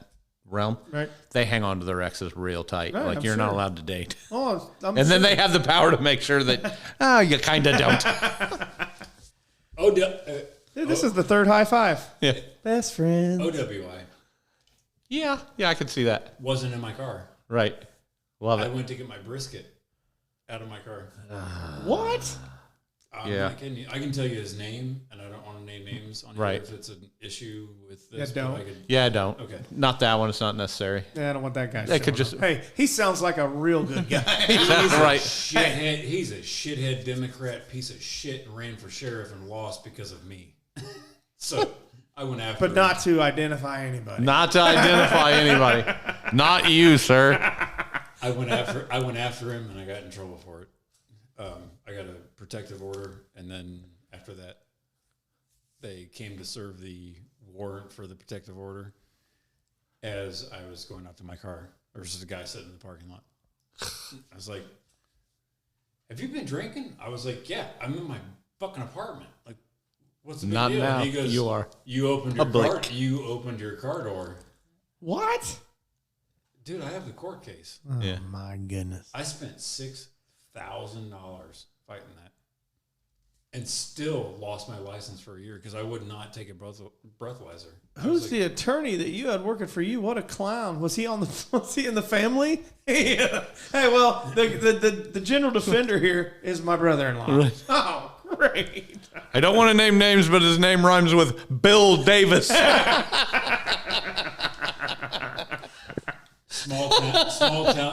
realm, Right. they hang on to their exes real tight. Right, like I'm not sure. allowed to date. Oh, And then they have the power to make sure that, you kind of don't. Dude, this is the third high five. Yeah. Best friends. OWI Yeah, I can see that. wasn't in my car. Right. Love I it. went to get my brisket out of my car. What? I'm Yeah. not kidding you. I can tell you his name, and I don't want to name names on here Right. if it's an issue with this. Yeah, but don't. I could, Yeah, I don't. Okay. Not that one. It's not necessary. Yeah, I don't want that guy. They could showing just- up. Hey, he sounds like a real good guy. That's right. Shithead. He's a shithead Democrat piece of shit and ran for sheriff and lost because of me. So I went after But him. not to identify anybody. Not to identify anybody. Not you, sir. I went after him, and I got in trouble for it. I got a protective order, and then after that, they came to serve the warrant for the protective order. As I was going out to my car, there was just a guy sitting in the parking lot. I was like, "Have you been drinking?" I was like, "Yeah, I'm in my fucking apartment. Like, what's the big Not deal?" now. And he goes, You are. You opened your Public. car. You opened your car door, What? dude. I have the court case. Oh, Yeah. my goodness. I spent $6,000 fighting that, and still lost my license for a year because I would not take a breathalyzer. I was Who's the attorney that you had working for you? What a clown! Was he in the family? Yeah. Hey, well, the general defender here is my brother-in-law. Right. Oh, great! I don't want to name names, but his name rhymes with Bill Davis.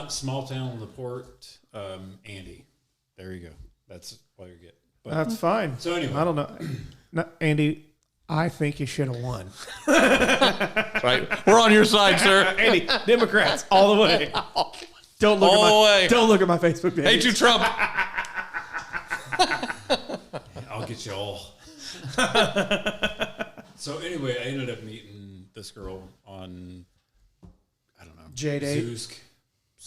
small town LaPorte, Andy. There you go. That's all you get. But, That's fine. So anyway. I don't know, no, Andy. I think you should have won. Right. We're on your side, sir. Andy, Democrats all the way. Don't look All at the my way. Don't look at my Facebook page. Hate you, Trump. I'll get you all. So anyway, I ended up meeting this girl on, I don't know, J-Date? Zoosk.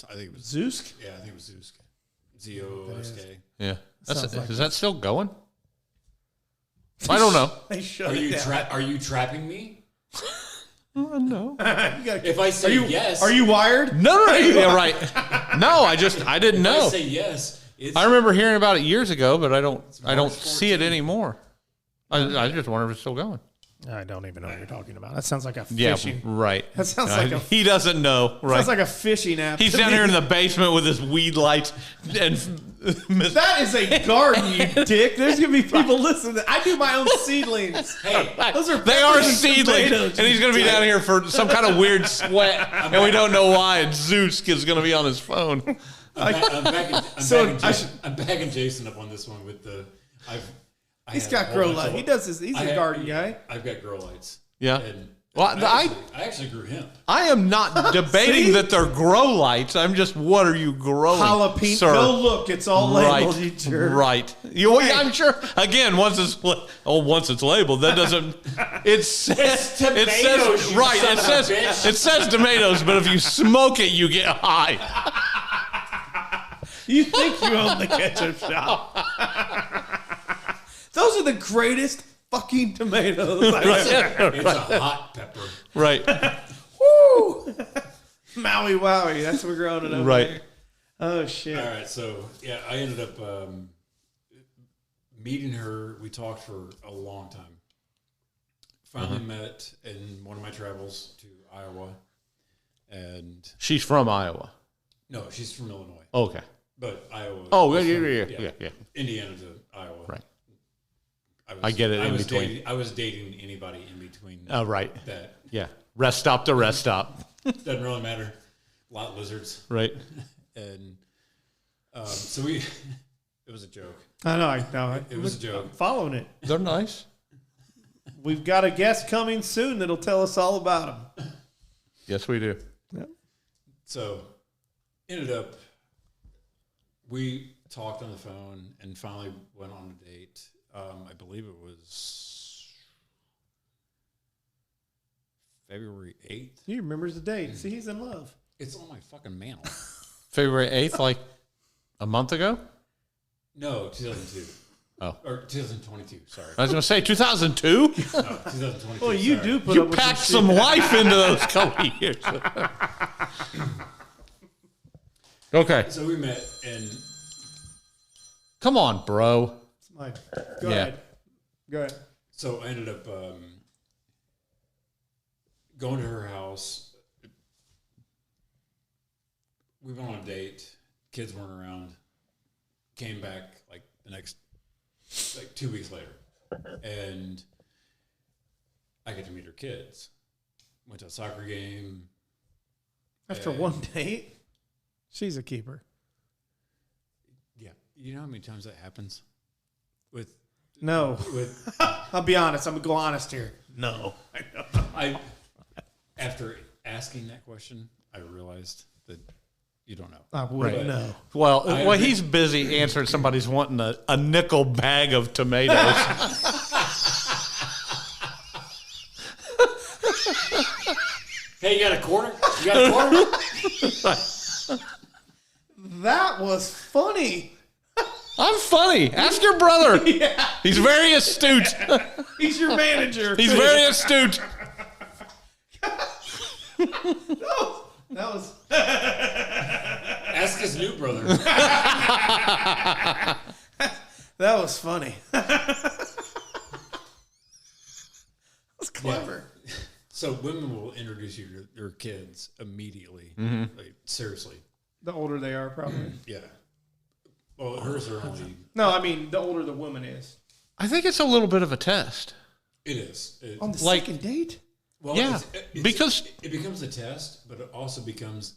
I think it was Zeusk? Yeah, I think it was Zoosk. Z-O-O-S-K. Yeah. Sounds like Is that still going? I don't know. They shut Are it you down. are you trapping me? No. You gotta- If I say yes, Are you wired? No. Yeah, right. No, I didn't if I know. say yes, it's I remember hearing about it years ago, but I don't March see it 14th. anymore. I just wonder if it's still going. I don't even know what you're talking about. That sounds like a Yeah, fishing. right. That sounds like a he doesn't know. Right. sounds like a fishing app. He's to down me. here in the basement with his weed lights and That is a garden, you dick. There's gonna be people listening. I do my own seedlings. hey, Those are they are peppers and seedlings, tomatoes, and he's going to be down here for some kind of weird sweat, and we don't know why. And Zeus is going to be on his phone. I'm backing Jason up on this one with the. He's got grow light. He does this. He's a garden guy. I've got grow lights. Yeah. And Well, I actually grew hemp. I am not debating See? that they're grow lights. I'm just, what are you growing, Jalapeno. sir? Go look. It's all labeled. You jerk. Right. I'm sure. Again, once it's labeled, that doesn't. It says tomatoes, you right. son of a bitch. It says tomatoes, but if you smoke it, you get high. You think you own the ketchup shop? Those are the greatest fucking tomatoes. I've ever- It's a hot pepper. Right. Woo! Maui Wowie. That's what we're growing it up. Right. There. Oh shit. All right, so yeah, I ended up meeting her. We talked for a long time. Finally met in one of my travels to Iowa, and She's from Iowa. no, she's from Illinois, Okay. but Iowa. Oh, is yeah, from- yeah. Indiana to Iowa. Right. I get it in between. I was dating anybody in between. Oh, right. That Yeah. Rest stop to rest stop. doesn't really matter. A lot of lizards. Right. And so it was a joke. I know. It was a joke. I'm following it. They're nice. We've got a guest coming soon that'll tell us all about them. Yes, we do. Yep. So ended up, we talked on the phone and finally went on a date. I believe it was February 8th. He remembers the date. See, he's in love. It's on my fucking mantle. February 8th, like a month ago? No, 2002. Oh. Or 2022, sorry. I was going to say 2002? No, 2022. Well, you sorry. do put You up with packed some some life into those couple of years. Okay. So we met and Come on, bro. It's mine. Go Yeah. ahead. Go ahead. so I ended up going to her house. We went on a date. Kids weren't around. Came back like the next, 2 weeks later. And I get to meet her kids. Went to a soccer game. After And- one date, she's a keeper. Yeah. You know how many times that happens? No. With I'll be honest. I'm going to go honest here. No. after asking that question, I realized that you don't know. I wouldn't know. Well, he's busy answering somebody's wanting a nickel bag of tomatoes. Hey, you got a quarter? You got a quarter? That was funny. I'm funny. Ask your brother. Yeah. He's very astute. He's your manager. He's very astute. No, that was. Ask his new brother. That was funny. That was clever. Yeah. So women will introduce you to their kids immediately. Like, seriously. The older they are, probably. Yeah. Well, hers are only... No, I mean, the older the woman is. I think it's a little bit of a test. It is. On the Like- second date? Well, Yeah, because- it becomes a test, but it also becomes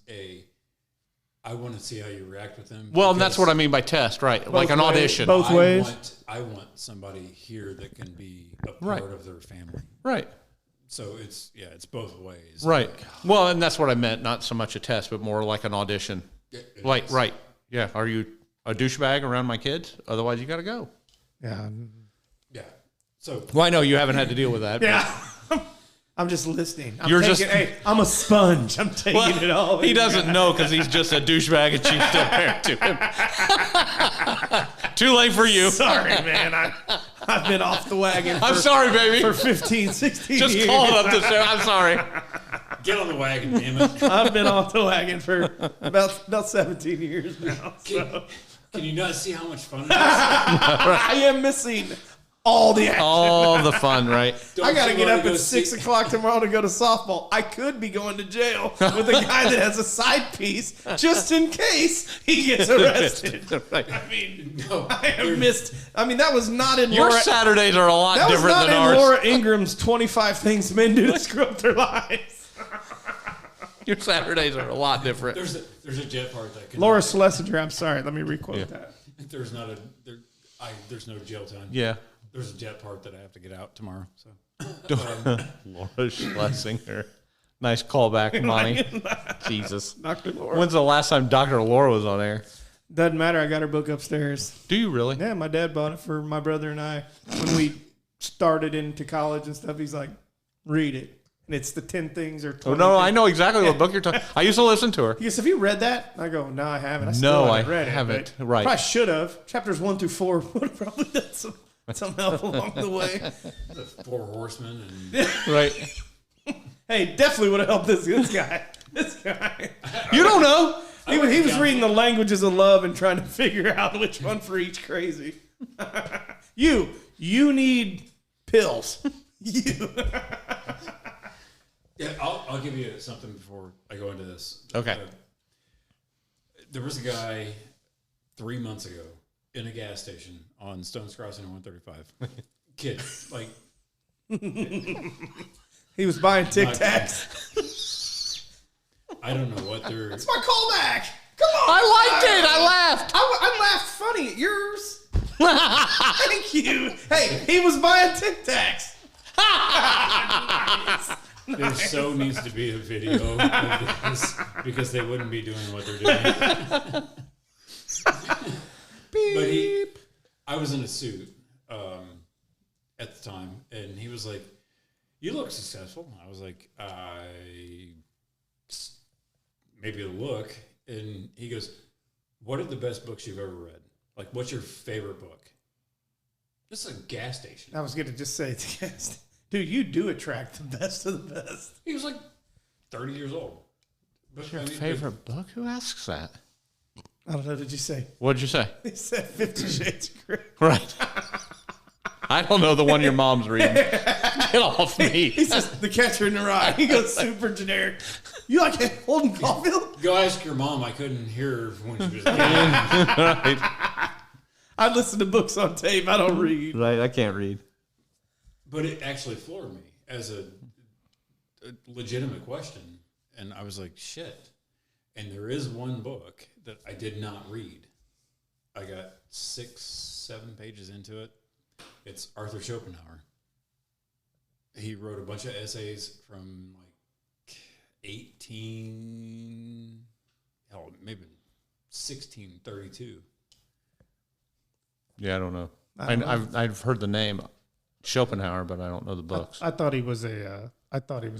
I want to see how you react with them. Well, and that's what I mean by test, right? Like an ways. audition. Both ways. I want somebody here that can be a part Right. of their family. Right. So it's both ways. Right. Well, and that's what I meant. Not so much a test, but more like an audition. It Like, is. right. Yeah. Are you a douchebag around my kids? Otherwise, you got to go. Yeah. Yeah. So Well, I know you haven't had to deal with that. Yeah. I'm just listening. You're I'm a sponge. I'm taking Well, it all. he in. doesn't know because he's just a douchebag and she's still married to him. Too late for you. Sorry, man. I've been off the wagon I'm sorry, baby. for 15, 16 Just years. call it up to say, I'm sorry. get on the wagon, damn it. I've been off the wagon for about 17 years now. So. Can you not see how much fun it is? I am missing all the action. All the fun, right? I got to you get wanna up go at 6 o'clock tomorrow to go to softball. I could be going to jail with a guy that has a side piece just in case he gets arrested. Right. I mean, No, I have missed. I mean, that was not in Your Laura. Saturdays are a lot That was different not than in ours. Laura Ingram's 25 Things Men Do to Screw Up Their Lives. Your Saturdays are a lot different. there's a jet part that can. Laura Schlesinger, I'm sorry. Let me requote that. There's there's no jail time. Yeah. There's a jet part that I have to get out tomorrow. So Laura Schlesinger. Nice callback, Monty. Jesus. Dr. Laura. When's the last time Dr. Laura was on air? Doesn't matter. I got her book upstairs. Do you really? Yeah, my dad bought it for my brother and I when we started into college and stuff. He's like, read it. And it's the 10 things or 20 Oh, no, things. I know exactly what book you're talking. I used to listen to her. He goes, have you read that? I go, no, I haven't. I still No, haven't I read haven't. it. but Right. Probably should have. Chapters 1 through 4 would have probably done some help along the way. the Four Horsemen and Right. Hey, definitely would have helped this guy. This guy. You don't know. He was reading the languages of love and trying to figure out which one for each crazy. You need pills. You. yeah, I'll give you something before I go into this. Okay. There was a guy 3 months ago in a gas station on Stones Crossing 135. kid, like He was buying Tic Tacs. I don't know what they're. It's my callback. Come on. I liked it. I laughed. I laughed funny at yours. Thank you. Hey, he was buying Tic Tacs. There so needs to be a video of this because they wouldn't be doing what they're doing. But I was in a suit at the time, and he was like, "You look successful." I was like, maybe a look. And he goes, "What are the best books you've ever read? Like, what's your favorite book?" This is a gas station. I was going to just say, dude, you do attract the best of the best. He was like 30 years old. But, What's your favorite book? Who asks that? I don't know. Did you say? What'd you say? He said 50 Shades of Grey. Right. I don't know the one your mom's reading. Get off me. He says The Catcher in the Rye. He goes super generic. You like Holden Caulfield? Go ask your mom. I couldn't hear her when she was a kid. Right. I listen to books on tape. I don't read. Right. I can't read. But it actually floored me as a legitimate question. And I was like, shit. And there is one book that I did not read. I got 6-7 pages into it. It's Arthur Schopenhauer. He wrote a bunch of essays from like maybe 1632. Yeah, I don't know. I've heard the name Schopenhauer, but I don't know the books. I thought he was a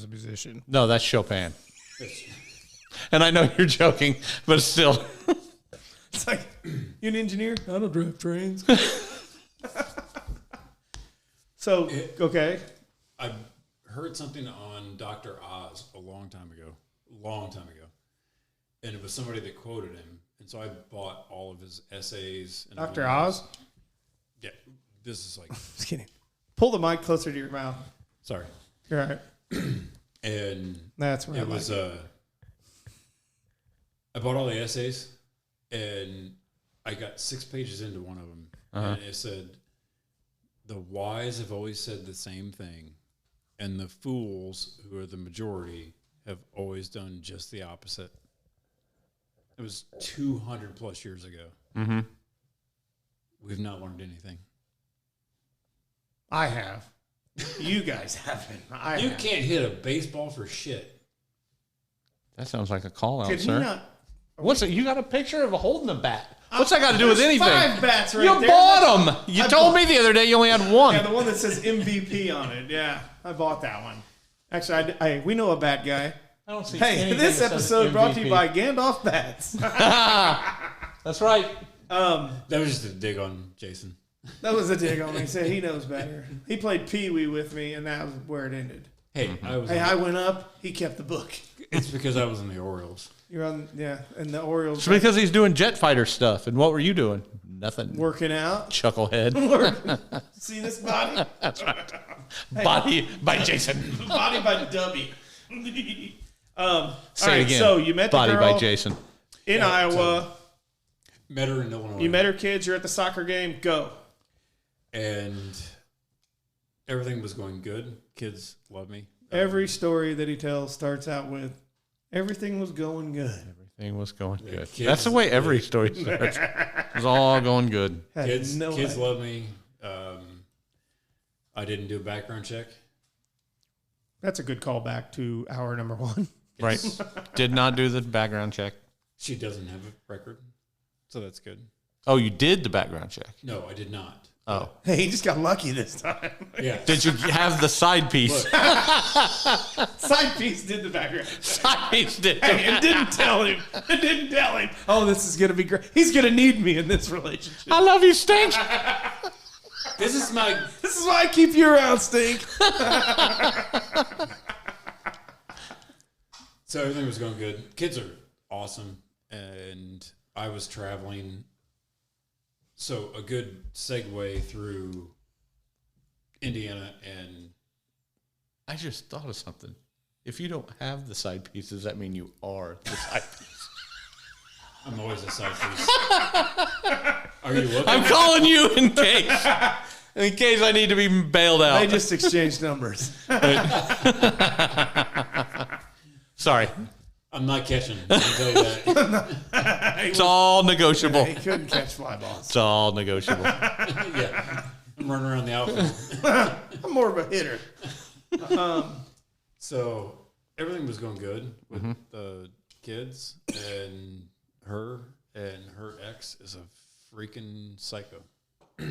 musician. No, that's Chopin. And I know you're joking, but still. It's like, you an engineer? I don't drive trains. So, okay. I heard something on Dr. Oz a long time ago, and it was somebody that quoted him, and so I bought all of his essays. And Dr. Oz? Yeah, this is like. Just kidding. Pull the mic closer to your mouth. Sorry. You're all right. And that's what it was. I bought all the essays, and I got 6 pages into one of them, and it said, "The wise have always said the same thing, and the fools, who are the majority, have always done just the opposite." It was 200 plus years ago. Mm-hmm. We've not learned anything. I have. You guys haven't. You can't hit a baseball for shit. That sounds like a call out, Could he sir. not? What's it? You got a picture of holding a bat. What's that got to do with There's anything? 5 bats right you there. bought them. You told me the other day you only had one. Yeah, the one that says MVP on it. Yeah, I bought that one. Actually, we know a bat guy. I don't see Hey, anything this that says episode brought to you MVP. by Gandalf Bats. That's right. That was just a dig on Jason. That was a dig on me. He said he knows better. He played Pee Wee with me, and that was where it ended. Hey, I went up. He kept the book. It's because I was in the Orioles. You're on, and the Orioles. It's because he's doing jet fighter stuff. And what were you doing? Nothing. Working out. Chucklehead. See this body? That's right. Body by Jason. Body by Dubby. Say all it right, again. so you met the Body girl by Jason. in Iowa. Met her in Illinois. You met her kids. You're at the soccer game. Go. And everything was going good. Kids love me. Every story that he tells starts out with, everything was going good. Everything was going good. kids- That's the way every story starts. It was all going good. Had Kids no idea. love me. I didn't do a background check. That's a good callback to hour number 1. Right. Did not do the background check. She doesn't have a record, so that's good. Oh, you did the background check. No, I did not. Oh. Hey, he just got lucky this time. Yeah. Did you have the side piece? Look. Side piece did the background. Side piece did. Hey, it didn't tell him. It didn't tell him. Oh, this is going to be great. He's going to need me in this relationship. I love you, Stink. This is my. This is why I keep you around, Stink. So everything was going good. Kids are awesome, and I was traveling. So a good segue through Indiana and. I just thought of something. If you don't have the side piece, does that mean you are the side piece? I'm always a side piece. Are you looking? I'm calling you in case. In case I need to be bailed out. They just exchanged numbers. Sorry. I'm not catching. I can tell you that. It's all negotiable. He couldn't catch fly balls. It's all negotiable. Yeah. I'm running around the outfield. I'm more of a hitter. So everything was going good with the kids, and her ex is a freaking psycho.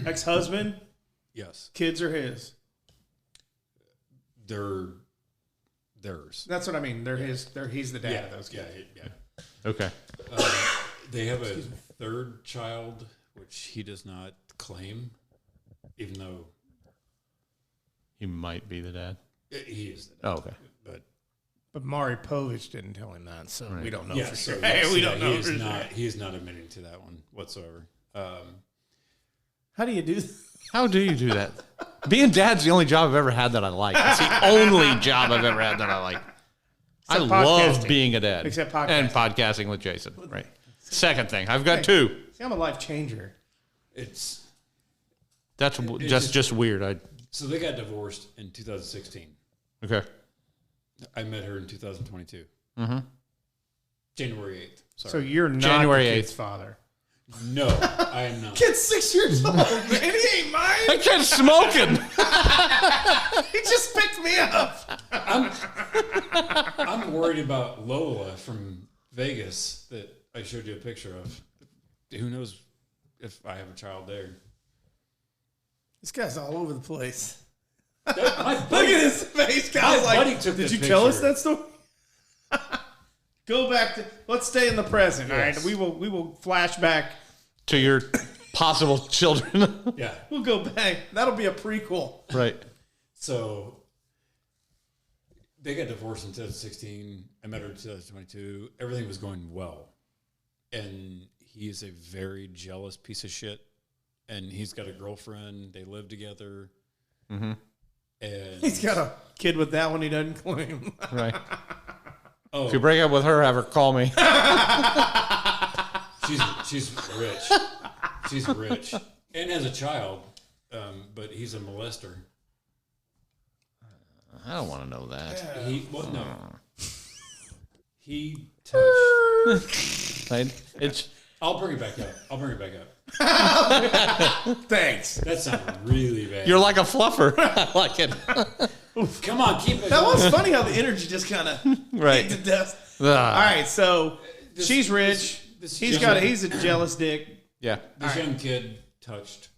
Ex-husband, Yes. kids are his. They're theirs. That's what I mean. He's the dad of those kids. Yeah. Okay. They have a third child, which he does not claim, even though He might be the dad. he is the dad. Oh, okay. But Maury Povich didn't tell him that, so we don't know for So sure. yes, We don't know. He is not admitting to that one whatsoever. How do you do that? How do you do that? Being dad's the only job I've ever had that I like. It's the only job I've ever had that I like. I love podcasting. being a dad. Except podcasting. And podcasting with Jason. Right. Second thing. I've got two. See, I'm a life changer. That's just weird. So they got divorced in 2016. Okay. I met her in 2022. January 8th. So Sorry. you're not January the kid's 8th. father. No, I am not. Kid's 6 years old, man. He ain't mine. That kid's smoking. He just picked me up. I'm worried about Lola from Vegas that I showed you a picture of. Who knows if I have a child there. This guy's all over the place. My Look at buddy, his face. my Guy's buddy like, took did this you tell us picture. that story? Go back to. Let's stay in the present. Yes. All right, we will flash back. To your possible children. Yeah. We'll go back. That'll be a prequel. Right. So they got divorced in 2016. I met her in 2022. Everything was going well. And he is a very jealous piece of shit. And he's got a girlfriend. They live together. And He's got a kid with that one he doesn't claim. Right. oh, If you break up with her, have her call me. she's rich. She's rich and has a child, but he's a molester. I don't want to know that. He touched. It's I'll bring it back up. Thanks. That sounded really bad. you're like a fluffer. I like it. Come on, keep it. That going. was funny how the energy just kind of Right. hit to dust. Ugh. All right, so This- she's rich. this He's young- a jealous dick. Yeah. This young kid touched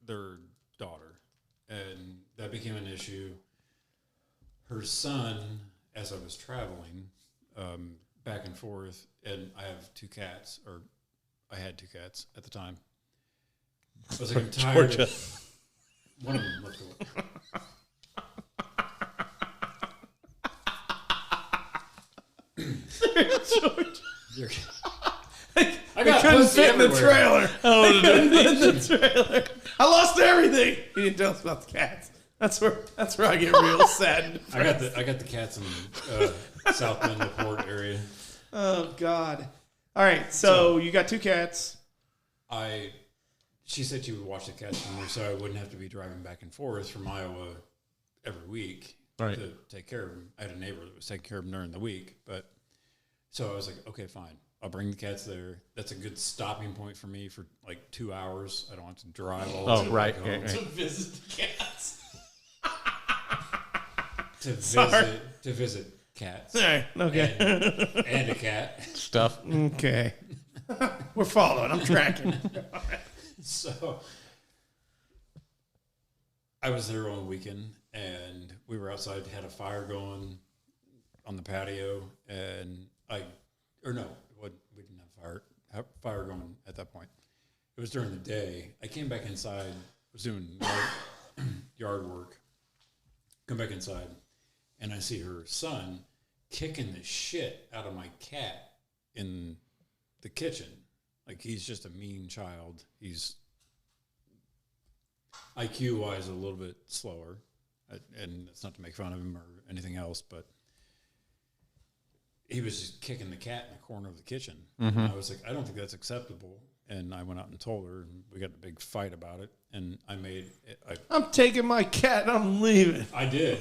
their daughter, and that became an issue. Her son, as I was traveling back and forth, and I have two cats, or I had two cats at the time. I was like, I'm tired. Georgia. One of them left away. You're- I got Couldn't pussy fit in the everywhere. trailer. Oh, Couldn't fit in the trailer. I lost everything. He didn't tell us about the cats. That's where I get real sad. And I got the cats in South Bend, LaPorte area. oh God. All right, so you got two cats. She said she would watch the cats for me, so I wouldn't have to be driving back and forth from Iowa every week Right. to take care of them. I had a neighbor that was taking care of them during the week, but so I was like, okay, fine. I'll bring the cats there. That's a good stopping point for me for like 2 hours. I don't have to drive all the way right. back home Yeah, To visit the cats. to visit cats All right, okay. and a cat. stuff. Okay. We're following. I'm tracking. So I was there on the weekend, and we were outside, had a fire going on the patio, and we didn't have fire going at that point. It was during the day. I came back inside, was doing yard work, come back inside, and I see her son kicking the shit out of my cat in the kitchen. Like, he's just a mean child. He's IQ-wise a little bit slower, and it's not to make fun of him or anything else, but he was just kicking the cat in the corner of the kitchen. And I was like, I don't think that's acceptable. and I went out and told her, and we got in a big fight about it. And I made it. I'm taking my cat and I'm leaving. I did.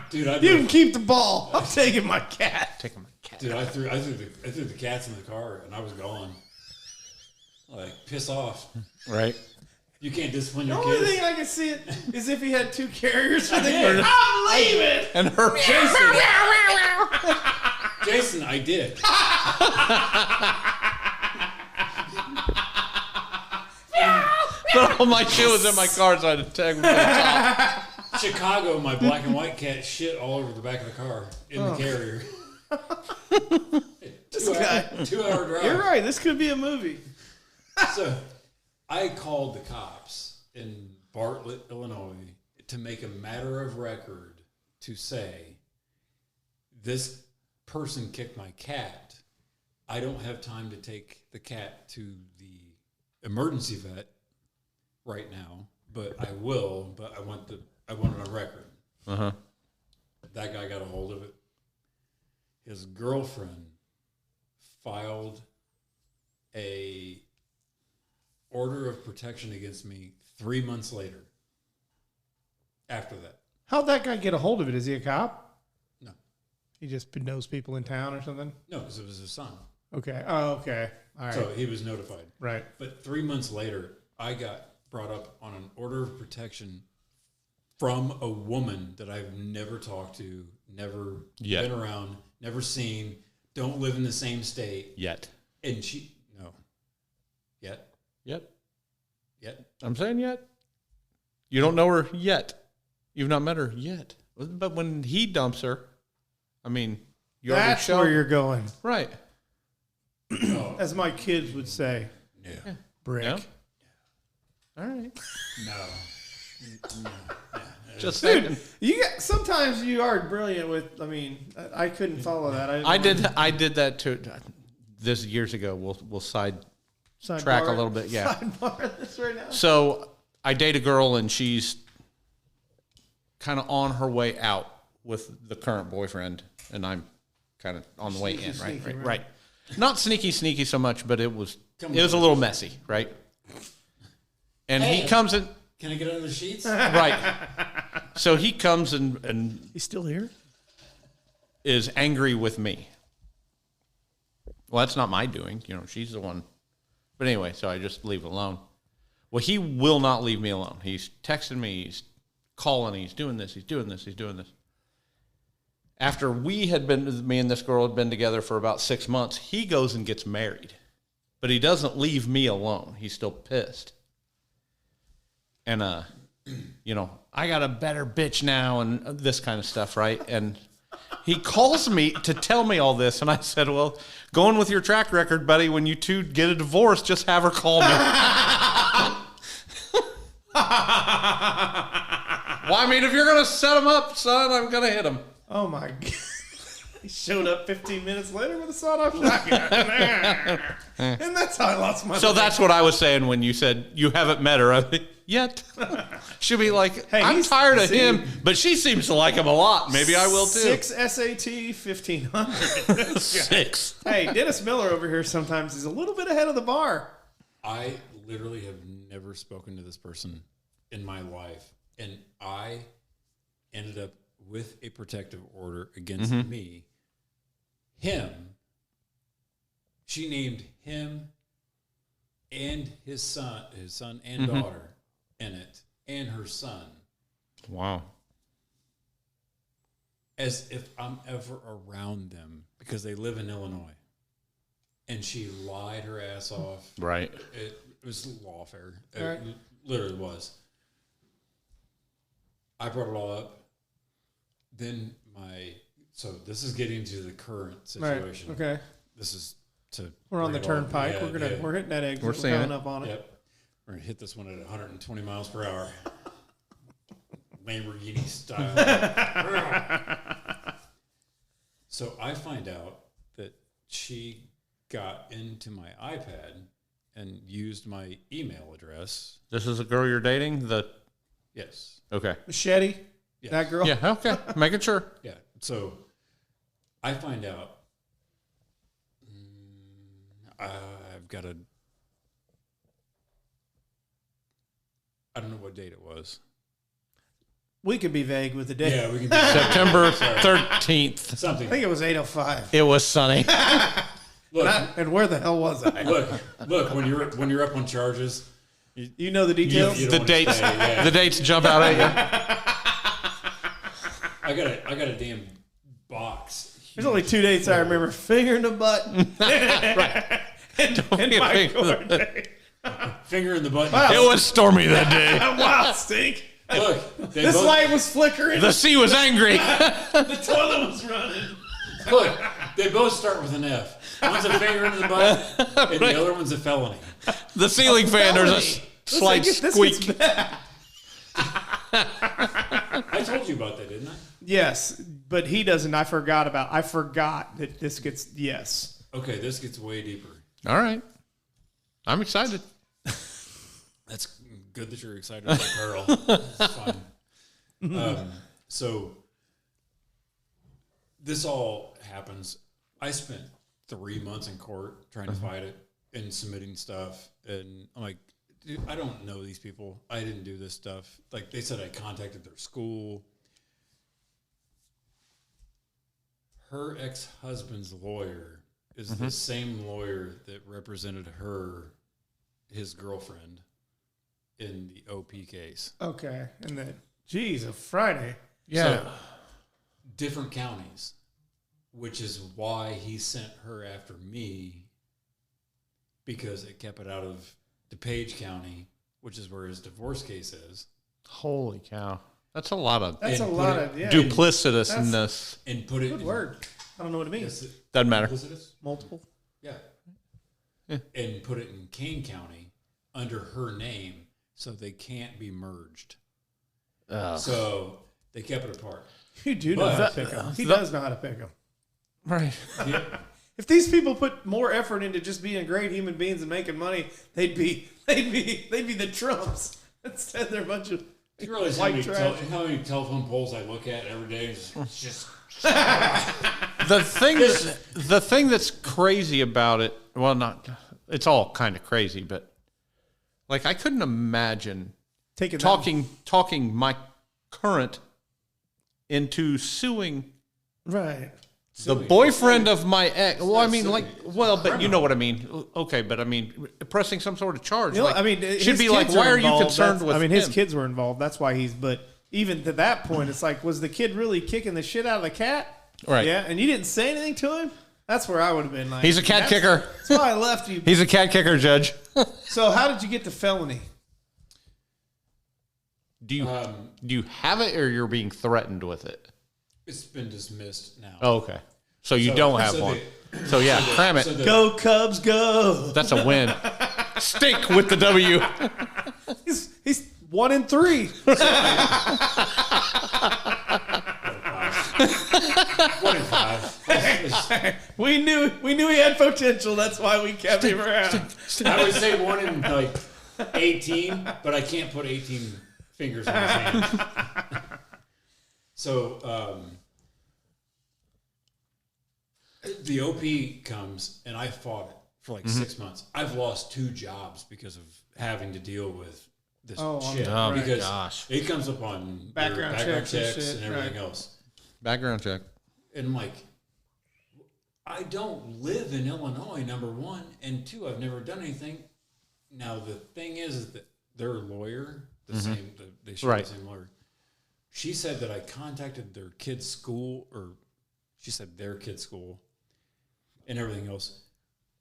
Dude, You can keep the ball. I'm taking my cat. Taking my cat. Dude, I threw the cats in the car, and I was gone. Like, piss off. Right. You can't discipline The your only kids. thing I can see it is if he had 2 carriers for the kid. I'm leaving. And her Jason, I did. But all my shit was in my car, so I had to tag them to the top. Chicago, my black and white cat shit all over the back of the car in the carrier. This guy. 2-hour drive. You're right. This could be a movie. So I called the cops in Bartlett, Illinois, to make a matter of record to say, this person kicked my cat. I don't have time to take the cat to the emergency vet right now, but I will. But I want it on record. Uh-huh. That guy got a hold of it. His girlfriend filed a order of protection against me 3 months later. After that. How'd that guy get a hold of it? Is he a cop? No. He just knows people in town or something? No, because it was his son. Okay. Oh, okay. All right. So he was notified. Right. But 3 months later, I got brought up on an order of protection from a woman that I've never talked to, never been around, never seen, don't live in the same state. Yet. And she, no. Yet. I'm saying yet. You don't know her yet. You've not met her yet. But when he dumps her, I mean, you already That's showed. where you're going. Right. As my kids would say. Yeah. Brick. Yeah. All right. No. Just Dude, saying. sometimes you are brilliant with, I couldn't follow that. I did that too. This years ago. We'll track a little bit. Yeah. Sidebar this right now. So I date a girl and she's kind of on her way out with the current boyfriend, and I'm kind of on the way in. Right. Not sneaky so much, but it was a little messy, right? And he comes in. Can I get under the sheets? Right. So he comes and He's still here? is angry with me. Well, that's not my doing. She's the one. But anyway, so I just leave it alone. Well, he will not leave me alone. He's texting me. He's calling. He's doing this. He's doing this. He's doing this. After me and this girl had been together for about 6 months, he goes and gets married. But he doesn't leave me alone. He's still pissed. And, I got a better bitch now and this kind of stuff, right? And he calls me to tell me all this. And I said, well, going with your track record, buddy, when you two get a divorce, just have her call me. Well, I mean, if you're going to set him up, son, I'm going to hit him. Oh, my God. He showed up 15 minutes later with a sawed-off shotgun. And that's how I lost my So that's what I was saying when you said you haven't met her yet. She'll be like, Hey, I'm he's- tired of see- him, but she seems to like him a lot. Maybe I will too. 6 SAT, 1,500. 6. Hey, Dennis Miller over here sometimes is a little bit ahead of the bar. I literally have never spoken to this person in my life. And I ended up with a protective order against me. Him. She named him and his son and daughter in it, and her son. Wow. As if I'm ever around them, because they live in Illinois. And she lied her ass off. Right. It was lawfare. All right. It literally was. I brought it all up. Then so this is getting to the current situation. Right. Okay. This is to. We're on the bring it all- turnpike. Yeah, We're hitting that exit. We're We're seeing coming it. up on it. Yep. We're gonna hit this one at 120 miles per hour. Lamborghini style. So I find out that she got into my iPad and used my email address. This is a girl you're dating? Yes. Okay. Machete. Yes. That girl. Yeah, okay. Making sure. Yeah. So I find out. I've I've got a. I don't know what date it was. We could be vague with the date. Yeah, we can do September 13th. I something. think it was 8:05. It was sunny. Look, And where the hell was I? look. When you're up on charges, You know the details? you The don't wanna dates, say, yeah. the dates jump out at you. I got a damn box. There's only 2 dates I remember. Finger in the butt. Right. and my court date. Finger in the butt. Wow. It was stormy that day. Wow, stink. Look, This light was flickering. The sea was angry. The toilet was running. Look, they both start with an F. One's a finger in the butt, and the other one's a felony. The ceiling fan, there's a Felony. slight This squeak. gets bad. I told you about that, didn't I? Yes, but he doesn't. I forgot that this gets, yes. Okay, this gets way deeper. All right. I'm excited. That's good that you're excited about Pearl. It's fun. So this all happens. I spent 3 months in court trying to fight it and submitting stuff. And I'm like, dude, I don't know these people. I didn't do this stuff. Like they said I contacted their school. Her ex-husband's lawyer is the same lawyer that represented his girlfriend in the OP case. Okay, and then, geez, a Friday. Yeah. So, different counties, which is why he sent her after me, because it kept it out of DuPage County, which is where his divorce case is. Holy cow. That's a lot of That's a And lot put of, yeah. duplicitousness. And put it Good in, word. I don't know what it means. Yes, Doesn't matter. duplicitous? Multiple. Yeah. Yeah. And put it in Kane County under her name, so they can't be merged. So they kept it apart. You do know how to pick them. He does know how to pick them. Right. Yeah. If these people put more effort into just being great human beings and making money, they'd be the Trumps. Instead, they're a bunch of You realize white trash. how many telephone poles I look at every day? It's just The thing that's crazy about it, well, it's all kind of crazy, but like I couldn't imagine talking my current into suing right. the boyfriend of my ex. Well, I mean, like, well, but you know what I mean. Okay, but I mean, pressing some sort of charge. You know, like, I mean, should his be like, kids why are you involved. concerned with? I mean, his him? kids were involved. That's why he's. But even to that point, it's like, was the kid really kicking the shit out of the cat? Right. Yeah, and you didn't say anything to him. That's where I would have been like, He's a cat kicker. That's why I left you. He's a cat kicker, Judge. So how did you get the felony? Do you have it, or you're being threatened with it? it's been dismissed now. Oh, okay. So you don't have one. So yeah, cram it. Go Cubs, go! That's a win. Stick with the W. He's 1-3. 1 in 5. We knew he had potential. That's why we kept him around. I would say 1 in like 18, but I can't put 18 fingers in his hand. So the OP comes, and I fought it for like 6 months. I've lost 2 jobs because of having to deal with this shit. Oh, my because gosh. it comes up on Background checks and checks shit, and everything right. else. Background check. And I'm like, I don't live in Illinois, number 1. And 2, I've never done anything. Now, the thing is that their lawyer, they share the same lawyer. She said that I contacted their kid's school, or she said their kid's school and everything else.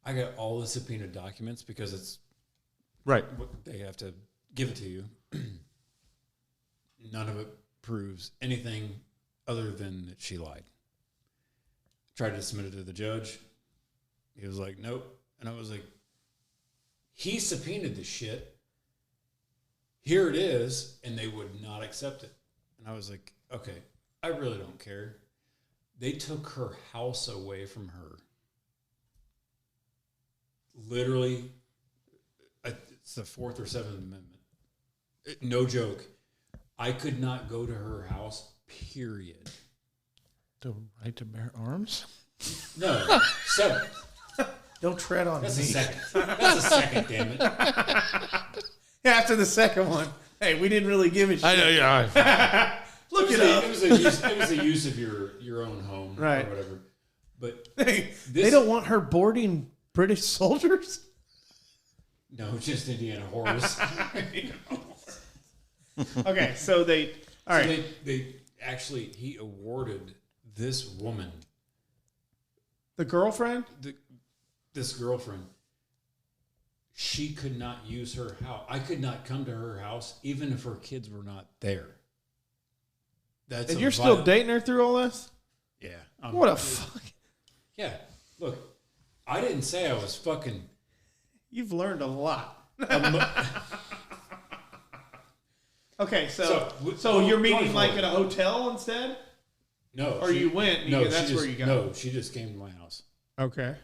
I got all the subpoena documents because it's Right. they have to give it to you. None of it proves anything other than that she lied. Tried to submit it to the judge. He was like, nope. And I was like, he subpoenaed the shit. Here it is. And they would not accept it. And I was like, okay, I really don't care. They took her house away from her. Literally, it's the 4th or 7th Amendment. No joke. I could not go to her house, period. The right to bear arms? No, 7th. Don't tread on That's me. the second. That's the second, damn it. After the second one, hey, we didn't really give a shit. I know, yeah. Look it up. It was the use of your own home, Right. or whatever. But They don't want her boarding British soldiers? no, just Indiana horse. Okay, so they... All right. So they actually, he awarded this woman, The girlfriend? this girlfriend, she could not use her house. I could not come to her house even if her kids were not there. That's And you're still dating her through all this? Yeah. What a fuck... Yeah. Look, I didn't say I was fucking... You've learned a lot. Okay, so you're meeting like at a hotel instead? No. Or you went, that's where you got. No, she just came to my house. Okay.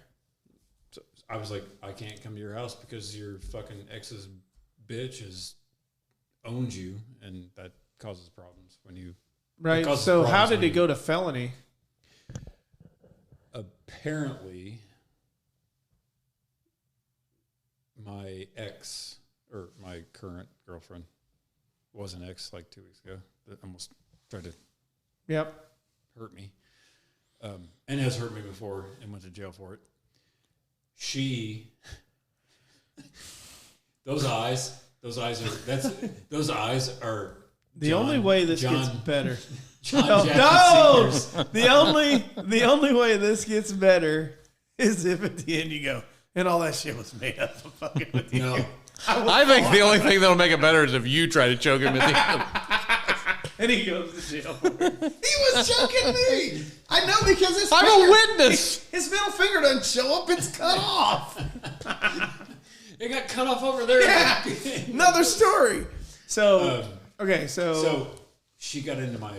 So I was like, I can't come to your house because your fucking ex's bitch has owned you, and that causes problems when you... Right, causes so how problems did when it go to felony? Apparently, my ex, or my current girlfriend, was an ex like 2 weeks ago that almost tried to Yep. hurt me, and has hurt me before and went to jail for it. She, those eyes are The only way this gets better. John No, Jackie Senior's. the only way this gets better is if at the end you go, and all that shit was made up of fucking with you. No. I think the only thing that'll make it better is if you try to choke him at the end. And he goes to jail. He was choking me. I know because his I'm finger, a witness. His middle finger doesn't show up. It's cut off. It got cut off over there. Yeah. Another story. So, okay, So she got into my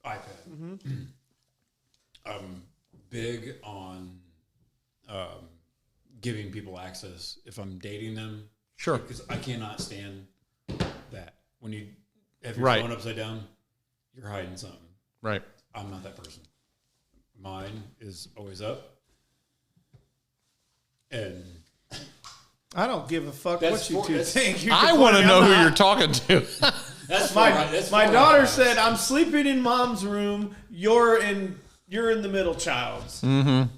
iPad. Mm-hmm. I'm big on giving people access if I'm dating them. Sure. Because I cannot stand that. When you have your Right. phone upside down, you're hiding something. Right. I'm not that person. Mine is always up. And I don't give a fuck That's what you for- two that's- think. You I can want to point know out who my- you're talking to. that's My daughter said, "I'm sleeping in mom's room. You're in the middle child's." Mm-hmm.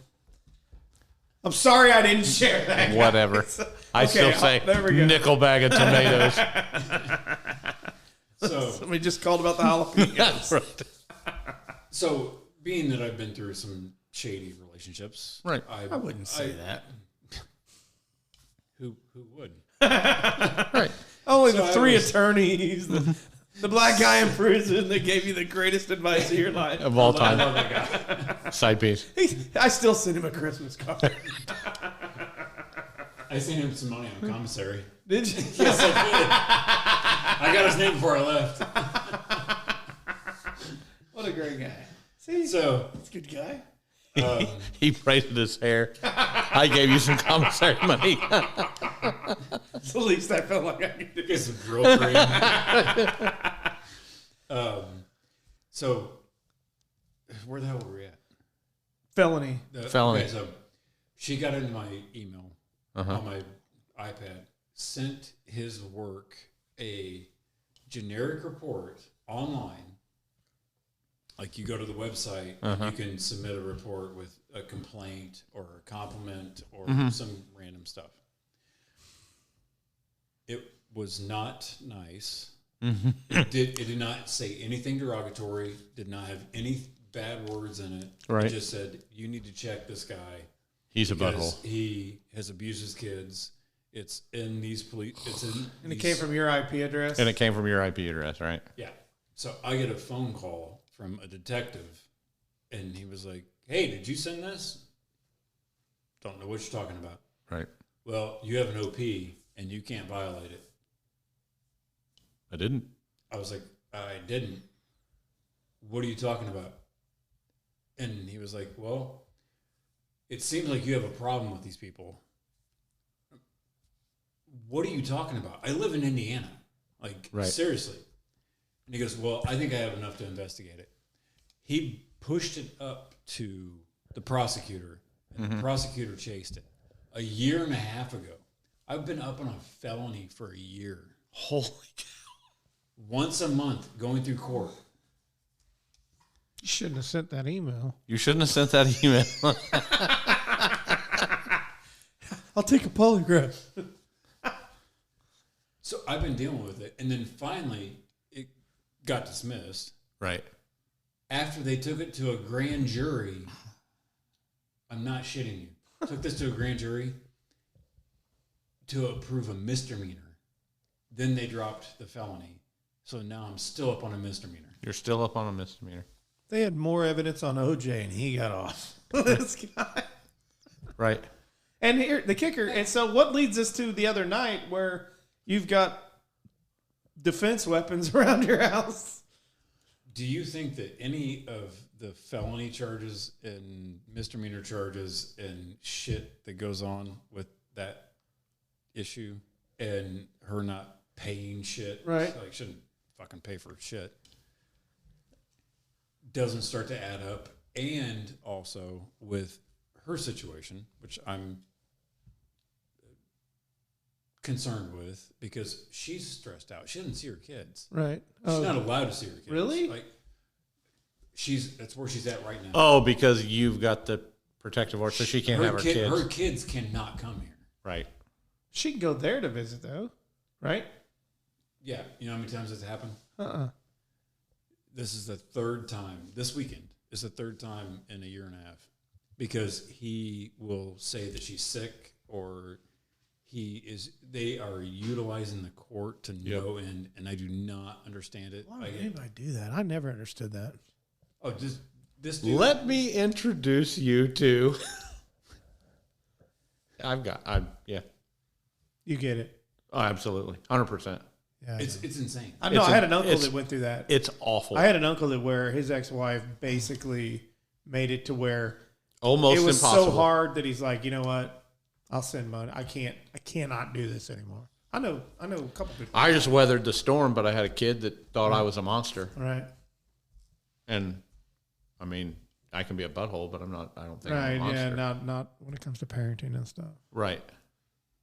I'm sorry I didn't share that. Whatever. guys. I Okay, still say there we go. nickel bag of tomatoes. So Somebody just called about the jalapenos. Right. So, being that I've been through some shady relationships, Right. I wouldn't say that. Who would? Right. Only So the I three was- attorneys, the black guy in prison that gave you the greatest advice of your life. Of all I love time. that guy. Side piece. I still send him a Christmas card. I sent him some money on commissary. Did you? Yes, I did. I got his name before I left. What a great guy. See, So, that's a good guy. He braided his hair. I gave you some commissary money. It's the least I felt like I could do. get some grill cream. So, where the hell were we at? Felony. Felony. Okay, so she got into my email on my iPad, sent his work a generic report online. Like you go to the website, you can submit a report with a complaint or a compliment or some random stuff. It was not nice. It did not say anything derogatory, did not have any bad words in it. Right. It just said, you need to check this guy. He's a because butthole. he has abused his kids. It's in these police. It's in. And it came from your IP address. And it came from your IP address, right? Yeah. So I get a phone call from a detective, and he was like, "Hey, did you send this? Don't know what you're talking about. Right. Well, you have an OP, and you can't violate it." I didn't. I was like, "I didn't. What are you talking about?" And he was like, "Well, it seems like you have a problem with these people." What are you talking about? I live in Indiana. Like, Right. seriously. And he goes, well, I think I have enough to investigate it. He pushed it up to the prosecutor, and the prosecutor chased it. a year and a half ago. I've been up on a felony for a year. Holy cow. Once a month going through court. You shouldn't have sent that email. You shouldn't have sent that email. I'll take a polygraph. So I've been dealing with it. And then finally, it got dismissed. Right. After they took it to a grand jury, I'm not shitting you. Took this to a grand jury to approve a misdemeanor. Then they dropped the felony. So now I'm still up on a misdemeanor. You're still up on a misdemeanor. They had more evidence on OJ, and he got off. This guy. Right. And here, the kicker. And so what leads us to the other night where you've got defense weapons around your house? Do you think that any of the felony charges and misdemeanor charges and shit that goes on with that issue and her not paying shit, right? Like shouldn't fucking pay for shit, doesn't start to add up? And also with her situation, which I'm concerned with because she's stressed out. She doesn't see her kids. Right. She's not allowed to see her kids. Really? Like that's where she's at right now. Oh, because you've got the protective order, so she can't have her kids. Her kids cannot come here. Right. She can go there to visit, though. Right? Yeah. You know how many times that's happened? This is the third time. This weekend is the third time in a year and a half because he will say that she's sick or they are utilizing the court to no end, and I do not understand it. Why would anybody do that? I never understood that. Oh, this dude. Let me introduce you to. Yeah. You get it. Oh, absolutely. 100%. Yeah. It's insane. I know. It's I had an uncle that went through that. It's awful. I had an uncle that where his ex-wife basically made it to where Almost it was impossible. so hard that he's like, you know what? I'll send money. I cannot do this anymore. I know a couple people. I just weathered the storm, but I had a kid that thought I was a monster. Right. And I mean, I can be a butthole, but I'm not. I don't think Right. I'm a monster. Yeah. Not when it comes to parenting and stuff. Right.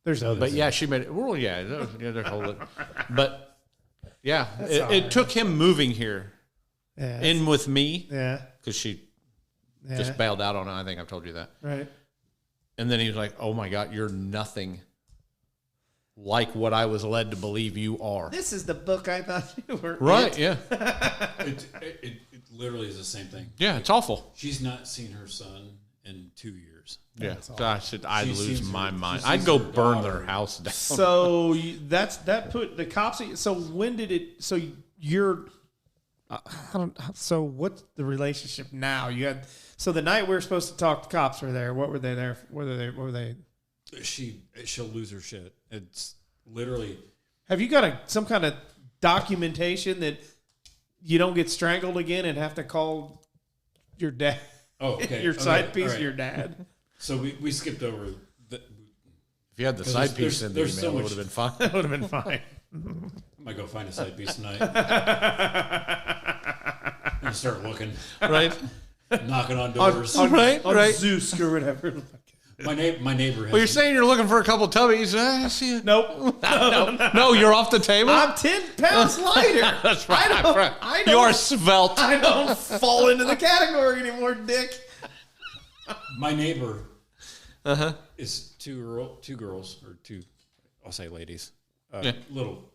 There's others. But yeah, she made it. Well, yeah, they're whole. But yeah, it took him moving here in with me. Yeah. Because she just bailed out on it. I think I've told you that. Right. And then he was like, "Oh my God, you're nothing like what I was led to believe you are." This is the book I thought you were. Right? Yeah. It literally is the same thing. Yeah, it's awful. She's not seen her son in 2 years. Yeah. So I said I'd She lose sees my her- mind. she I'd sees go her burn daughter. their house down. So that put the cops. So when did it? So you're. So what's the relationship now? You had. So the night we were supposed to talk, the cops were there. What were they there? What were they? She'll lose her shit. It's literally. Have you got some kind of documentation that you don't get strangled again and have to call your dad? Oh, okay. Your side Okay, piece all of right. your dad. So we skipped over. If you had the 'Cause side piece there's- in the there's so email, it much- would have been fine. That would have been fine. I might go find a side piece tonight and start looking, Right? knocking on doors. Right? On Zeus or whatever. My neighbor has. Well, you're saying you're looking for a couple tubbies. I see it. Nope. No, you're off the table. I'm 10 pounds lighter. That's right. I You are svelte. I don't fall into the category anymore, Dick. My neighbor is two girls, or two, I'll say ladies. Yeah. Little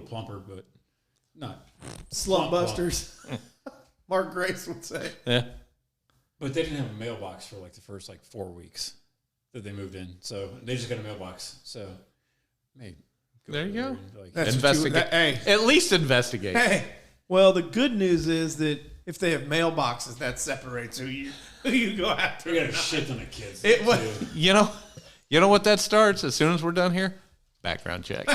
plumper, but not Slump plump. busters. Mark Grace would say. Yeah. But they didn't have a mailbox for like the first 4 weeks that they moved in. So they just got a mailbox. So, hey, There you go. and, That's Investigate. hey. At least investigate. Hey. Well, the good news is that if they have mailboxes, that separates who you go after. we got a shit ton of kids. It was- too. You know what that starts as soon as we're done here? Background check.